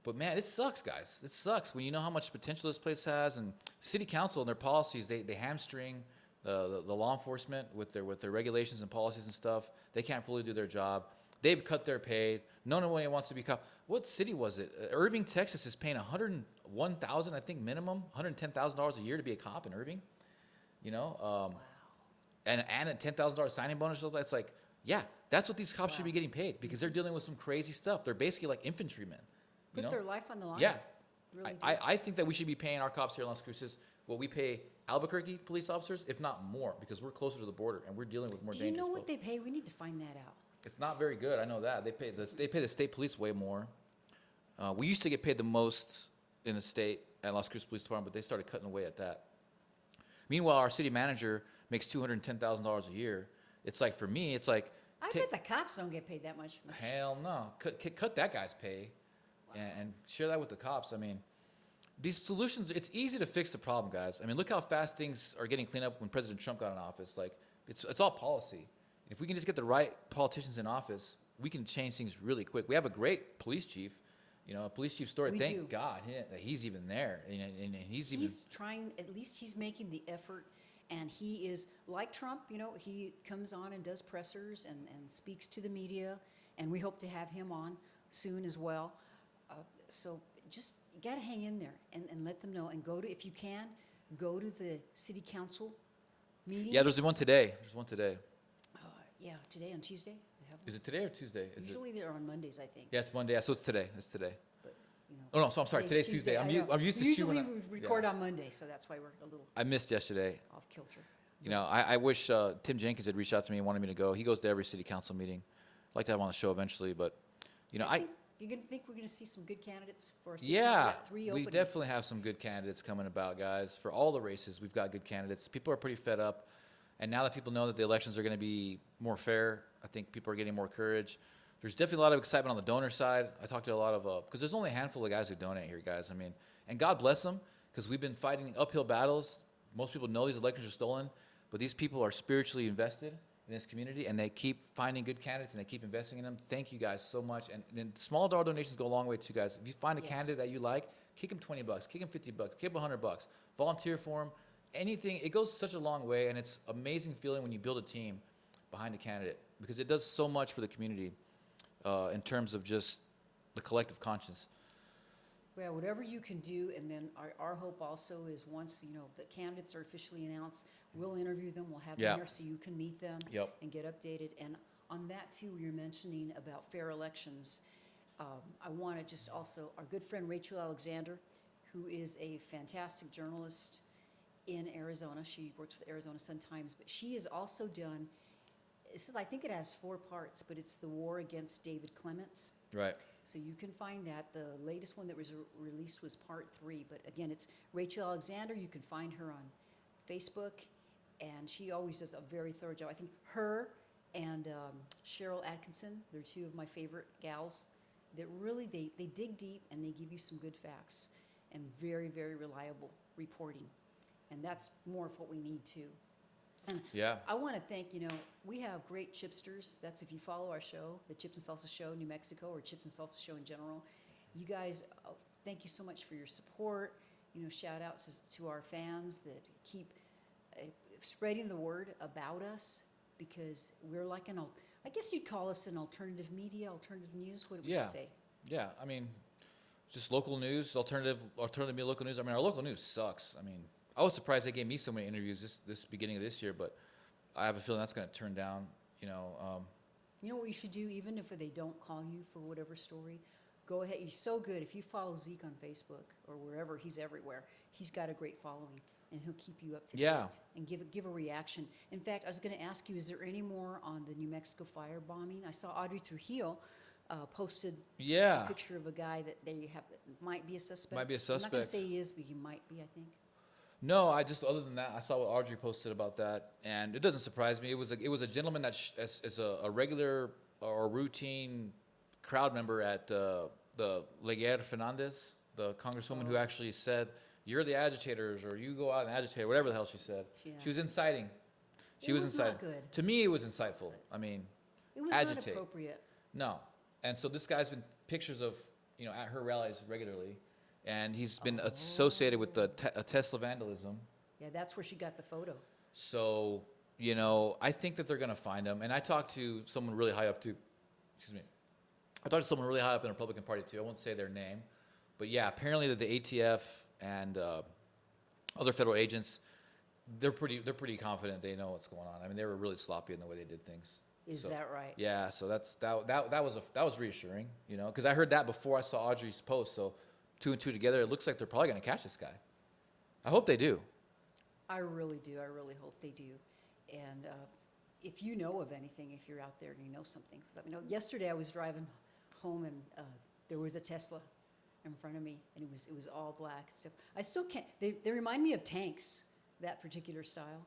But man, it sucks, guys. It sucks when you know how much potential this place has. And city council and their policies, they hamstring the law enforcement with their regulations and policies and stuff. They can't fully do their job. They've cut their pay. No one wants to be cop. What city was it? Irving, Texas is paying $101,000, I think, minimum, $110,000 a year to be a cop in Irving. Wow. And a $10,000 signing bonus. That's like, yeah, that's what these cops should be getting paid because they're dealing with some crazy stuff. They're basically like infantrymen. Put their life on the line. Yeah. Really do. I think that we should be paying our cops here in Las Cruces what we pay Albuquerque police officers, if not more, because we're closer to the border and we're dealing with more Do dangerous you know what folks. they pay? We need to find that out. It's not very good. I know that. They pay the state police way more. We used to get paid the most in the state at Las Cruces Police Department, but they started cutting away at that. Meanwhile, our city manager makes $210,000 a year. It's like, for me, it's like, I bet the cops don't get paid that much. hell no. Cut that guy's pay and share that with the cops. I mean, these solutions, it's easy to fix the problem, guys. I mean, look how fast things are getting cleaned up when President Trump got in office. Like, it's all policy. If we can just get the right politicians in office, we can change things really quick. We have a great police chief, you know, a police chief story. We Thank do. God that he's even there, and he's even. He's trying, at least he's making the effort, and he is, like Trump, you know, he comes on and does pressers and speaks to the media, and we hope to have him on soon as well. So just, you gotta hang in there and let them know, and go to, if you can, go to the city council meetings. Yeah, there's one today. There's one today. Yeah, today on Tuesday, they have one. Is it today or Tuesday? Usually they're on Mondays, I think. Yeah, it's Monday. Yeah, so it's today. It's today. But, you know. Oh no, so I'm sorry. Today's Tuesday. I know. I'm used to Usually shooting. we record on Monday, so that's why we're a little I missed yesterday. off kilter. You know, I wish Tim Jenkins had reached out to me and wanted me to go. He goes to every city council meeting. I'd like to have him on the show eventually, but you know, You're gonna think we're gonna see some good candidates for us? yeah, Three we openings. definitely have some good candidates coming about, guys. For all the races, we've got good candidates. People are pretty fed up, and now that people know that the elections are going to be more fair, I think people are getting more courage. There's definitely a lot of excitement on the donor side. I talked to a lot of because there's only a handful of guys who donate here, guys. I mean, and God bless them, because we've been fighting uphill battles. Most people know these elections are stolen, but these people are spiritually invested in this community, and they keep finding good candidates and they keep investing in them. Thank you guys so much. And then small dollar donations go a long way too, guys. If you find a Yes. candidate that you like, kick them $20, kick them $50, kick them $100, volunteer for them, anything. It goes such a long way, and it's amazing feeling when you build a team behind a candidate, because it does so much for the community in terms of just the collective conscience. Well, whatever you can do, and then our hope also is once, you know, the candidates are officially announced, we'll interview them, we'll have Yeah. them here so you can meet them Yep. and get updated. And on that too, you're mentioning about fair elections. I want to just also, our good friend Rachel Alexander, who is a fantastic journalist in Arizona. She works for the Arizona Sun-Times, but she has also done, I think it has 4 parts, but it's the war against David Clements. Right. So you can find that. The latest one that was released was part 3. But again, it's Rachel Alexander. You can find her on Facebook, and she always does a very thorough job. I think her and Cheryl Atkinson, they're 2 of my favorite gals that really, they dig deep and they give you some good facts and very, very reliable reporting. And that's more of what we need too. And Yeah. I want to thank, you know, we have great chipsters. That's if you follow our show, the Chips and Salsa Show, New Mexico, or Chips and Salsa Show in general. You guys, thank you so much for your support. You know, shout out to our fans that keep spreading the word about us, because we're like I guess you'd call us an alternative media, alternative news. What would you Yeah. say? Yeah. I mean, just local news, alternative media, local news. I mean, our local news sucks. I mean, I was surprised they gave me so many interviews this beginning of this year, but I have a feeling that's going to turn down. You know. You know what you should do, even if they don't call you for whatever story? Go ahead. He's so good. If you follow Zeke on Facebook or wherever, he's everywhere. He's got a great following, and he'll keep you up to date Yeah. and give a reaction. In fact, I was going to ask you, is there any more on the New Mexico firebombing? I saw Audrey Trujillo posted a Yeah. picture of a guy that they have might be a suspect. Might be a I'm not going to suspect. say he is, but he might be, I think. No, other than that, I saw what Audrey posted about that, and it doesn't surprise me. It was a gentleman that is a regular or routine crowd member at the Leguer Fernandez, the congresswoman who actually said, "You're the agitators," or "You go out and agitate," whatever the hell she said. Yeah. She was inciting. She It was was inciting. not good. To me, it was insightful. I mean, It was not Agitate. appropriate. no. And so this guy's been pictures of, you know, at her rallies regularly, and he's been associated with the Tesla vandalism. Yeah, that's where she got the photo. So, you know, I think that they're going to find him. And I talked to someone really high up too. Excuse me. I talked to someone really high up in the Republican Party too. I won't say their name, but yeah, apparently that the ATF and other federal agents, they're pretty confident they know what's going on. I mean, they were really sloppy in the way they did things. Is So, that right? Yeah, so that was reassuring, you know, because I heard that before I saw Audrey's post. So 2 and 2 together, it looks like they're probably going to catch this guy. I hope they do. I really do. I really hope they do. And if you know of anything, if you're out there and you know something, because let me know. Yesterday I was driving home and there was a Tesla in front of me, and it was all black stuff. I still can't. They remind me of tanks. That particular style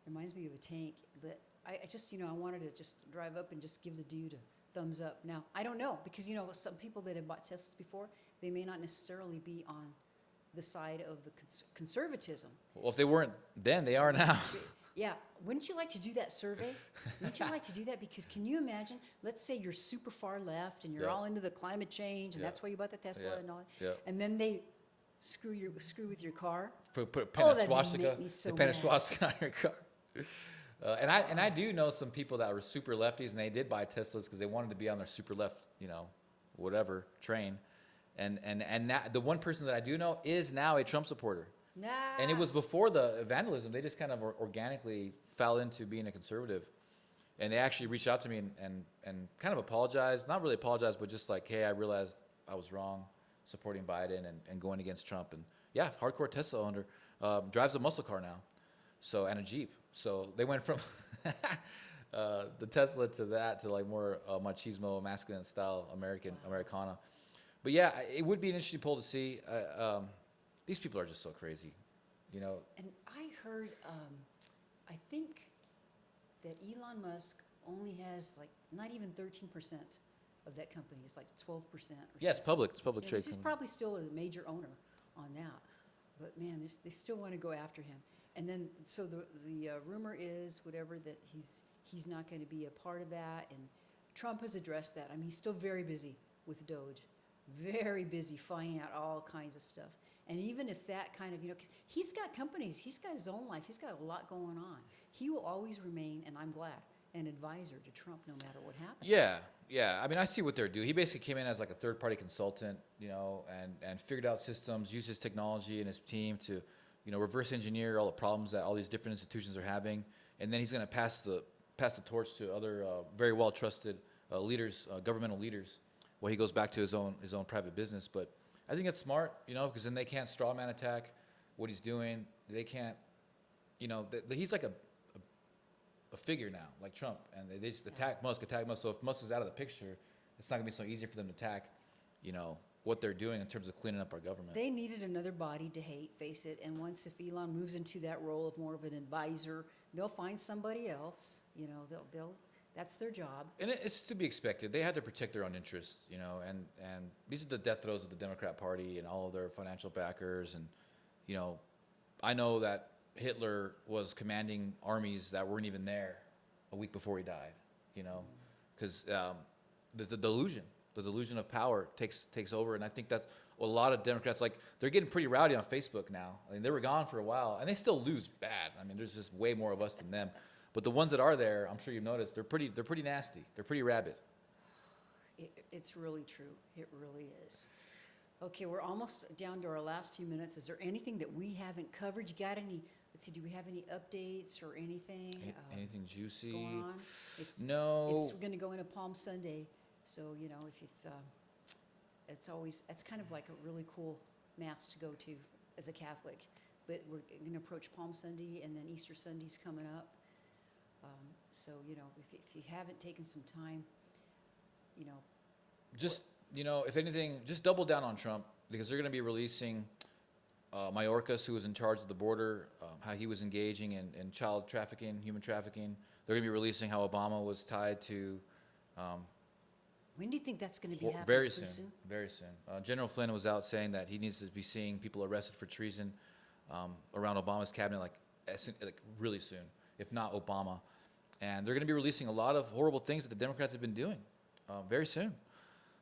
reminds me of a tank. But I just, you know, I wanted to just drive up and just give the dude a thumbs up. Now I don't know, because you know some people that have bought Teslas before, they may not necessarily be on the side of the conservatism. Well, if they weren't then, they are now. Yeah, wouldn't you like to do that survey? Wouldn't you like to do that? Because can you imagine, let's say you're super far left and you're Yeah. all into the climate change and Yeah. that's why you bought the Tesla Yeah. and all that. Yeah. And then they screw with your car. Put a pen Oh, and that'd swastika. make me so They pen a mad. swastika on your car. And I do know some people that were super lefties and they did buy Teslas because they wanted to be on their super left, whatever train. And now, the one person that I do know is now a Trump supporter. Nah. And it was before the vandalism. They just kind of organically fell into being a conservative. And they actually reached out to me and kind of apologized. Not really apologized, but just like, hey, I realized I was wrong supporting Biden and going against Trump. And yeah, hardcore Tesla owner. Drives a muscle car now. So, and a Jeep. So they went from the Tesla to that, to like more machismo, masculine style Americana. But yeah, it would be an interesting poll to see. These people are just so crazy, And I heard, I think that Elon Musk only has like not even 13% of that company. It's like 12% or something. Yeah, it's public. It's public trade. This is probably still a major owner on that. But man, they still want to go after him. And then, so the rumor is whatever that he's not going to be a part of that. And Trump has addressed that. I mean, he's still very busy with Doge, very busy finding out all kinds of stuff. And even if that kind of, 'cause he's got companies, he's got his own life, he's got a lot going on. He will always remain, and I'm glad, an advisor to Trump no matter what happens. Yeah. I mean, I see what they're doing. He basically came in as like a third-party consultant, and figured out systems, used his technology and his team to, reverse engineer all the problems that all these different institutions are having, and then he's going to pass the torch to other very well-trusted leaders, governmental leaders, while he goes back to his own private business. But I think it's smart, because then they can't straw man attack what he's doing. They can't, he's like a figure now, like Trump, and they just attack Musk. So if Musk is out of the picture, it's not gonna be so easy for them to attack, what they're doing in terms of cleaning up our government. They needed another body to hate, face it. And once if Elon moves into that role of more of an advisor, they'll find somebody else. They'll that's their job. And it's to be expected. They had to protect their own interests, and these are the death throes of the Democrat Party and all of their financial backers. And, I know that Hitler was commanding armies that weren't even there a week before he died, because the delusion of power takes over. And I think that's a lot of Democrats, like, they're getting pretty rowdy on Facebook now. I mean, they were gone for a while, and they still lose bad. I mean, there's just way more of us than them. But the ones that are there, I'm sure you've noticed, they're pretty nasty. They're pretty rabid. It's really true. It really is. Okay, we're almost down to our last few minutes. Is there anything that we haven't covered? You got any? Let's see. Do we have any updates or anything? Anything What's juicy? going on? No. It's going to go into Palm Sunday, so it's kind of like a really cool mass to go to as a Catholic. But we're going to approach Palm Sunday, and then Easter Sunday's coming up. So if you haven't taken some time, Just, if anything, just double down on Trump, because they're going to be releasing Mayorkas, who was in charge of the border, how he was engaging in child trafficking, human trafficking. They're going to be releasing how Obama was tied to. when do you think that's going to be happening? Very Pretty soon. Very soon. General Flynn was out saying that he needs to be seeing people arrested for treason around Obama's cabinet, like really soon, if not Obama. And they're going to be releasing a lot of horrible things that the Democrats have been doing very soon.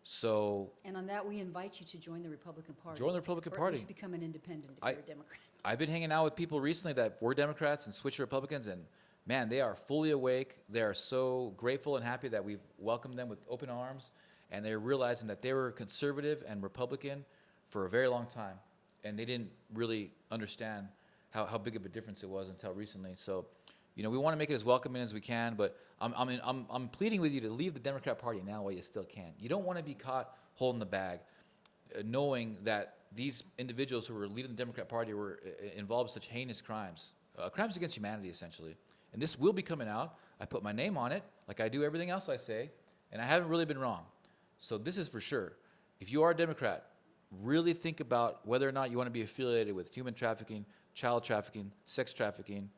So. And on that, we invite you to join the Republican Party. Join the Republican or Party. At least become an independent if you're a Democrat. I've been hanging out with people recently that were Democrats and switched to Republicans, and man, they are fully awake. They are so grateful and happy that we've welcomed them with open arms, and they're realizing that they were conservative and Republican for a very long time, and they didn't really understand how big of a difference it was until recently. So. We want to make it as welcoming as we can, but I'm pleading with you to leave the Democrat Party now while you still can. You don't want to be caught holding the bag, knowing that these individuals who were leading the Democrat Party were involved in such heinous crimes, crimes against humanity, essentially. And this will be coming out. I put my name on it, like I do everything else I say, and I haven't really been wrong. So this is for sure. If you are a Democrat, really think about whether or not you want to be affiliated with human trafficking, child trafficking, sex trafficking,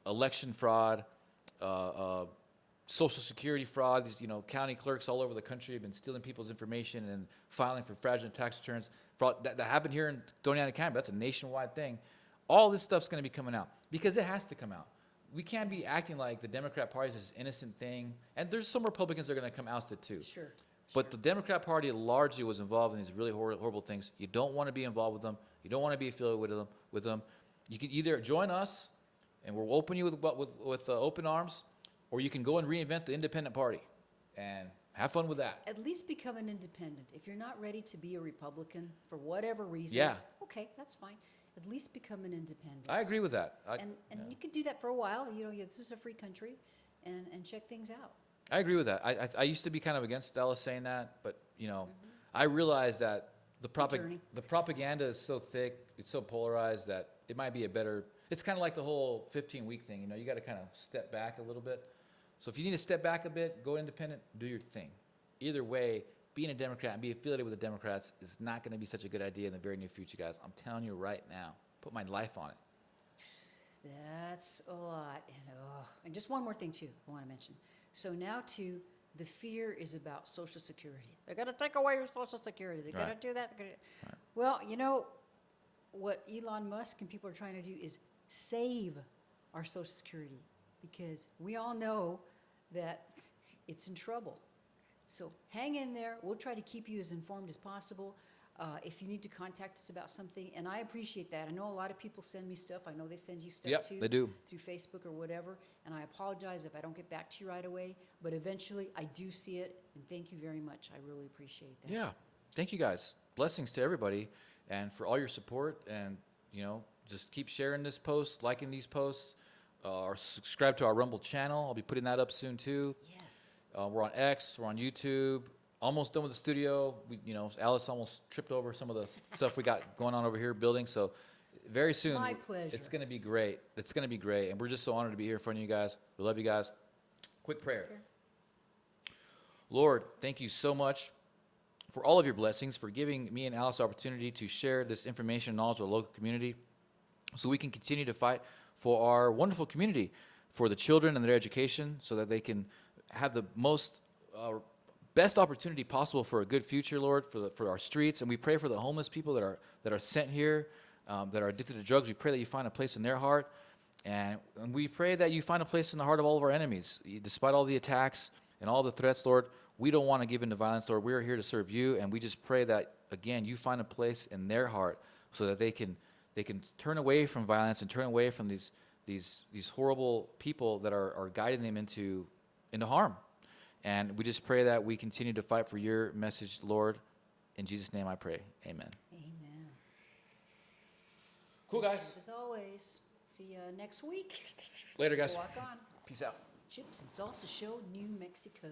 election fraud, Social Security fraud. These, county clerks all over the country have been stealing people's information and filing for fraudulent tax returns. Fraud that happened here in Doña Ana County, but that's a nationwide thing. All this stuff's going to be coming out because it has to come out. we can't be acting like the Democrat Party is this innocent thing. And there's some Republicans that are going to come ousted too. Sure. But the Democrat Party largely was involved in these really horrible things. You don't want to be involved with them. You don't want to be affiliated with them. You can either join us, and we'll open you with open arms, or you can go and reinvent the independent party, and have fun with that. At least become an independent. If you're not ready to be a Republican for whatever reason, Yeah. okay, that's fine. At least become an independent. I agree with that. And you could do that for a while. You know, this is a free country, and check things out. I agree with that. I used to be kind of against Dallas saying that, but you know, I realize that journey. the propaganda is so thick, it's so polarized that it might be a better. It's kind of like the whole 15-week thing. You know, you got to kind of step back a little bit. So if you need to step back a bit, go independent, do your thing. Either way, being a Democrat and be affiliated with the Democrats is not going to be such a good idea in the very near future, guys. I'm telling you right now. Put my life on it. That's a lot. And just one more thing, too, I want to mention. So now, too, the fear is about Social Security. They got to take away your Social Security. They got Right. to do that. Well, you know, what Elon Musk and people are trying to do is save our Social Security, because we all know that it's in trouble. So hang in there. We'll try to keep you as informed as possible. If you need to contact us about something, and I appreciate that. I know a lot of people send me stuff. I know they send you stuff Yep, too. they do. Through Facebook or whatever. And I apologize if I don't get back to you right away. But eventually, I do see it. And thank you very much. I really appreciate that. Yeah. Thank you, guys. Blessings to everybody, and for all your support. And you know, just keep sharing this post, liking these posts, or subscribe to our Rumble channel. I'll be putting that up soon too. Yes. We're on X. We're on YouTube. Almost done with the studio. Alice almost tripped over some of the stuff we got going on over here building. So very soon, My pleasure. it's going to be great. It's going to be great, and we're just so honored to be here in front of you guys. We love you guys. Quick prayer. Sure. Lord, thank you so much for all of your blessings, for giving me and Alice the opportunity to share this information and knowledge with the local community, so we can continue to fight for our wonderful community, for the children and their education, so that they can have the most best opportunity possible for a good future, Lord, for our streets. And we pray for the homeless people that are sent here, that are addicted to drugs. We pray that you find a place in their heart, and we pray that you find a place in the heart of all of our enemies. Despite all the attacks and all the threats, Lord, we don't want to give in to violence, Lord. We are here to serve you, and we just pray that, again, you find a place in their heart so that they can turn away from violence and turn away from these horrible people that are guiding them into harm. And we just pray that we continue to fight for your message, Lord. In Jesus' name I pray. Amen. Amen. Cool, guys. As always, see you next week. Later, guys. Walk on. Peace out. Chips and Salsa Show, New Mexico.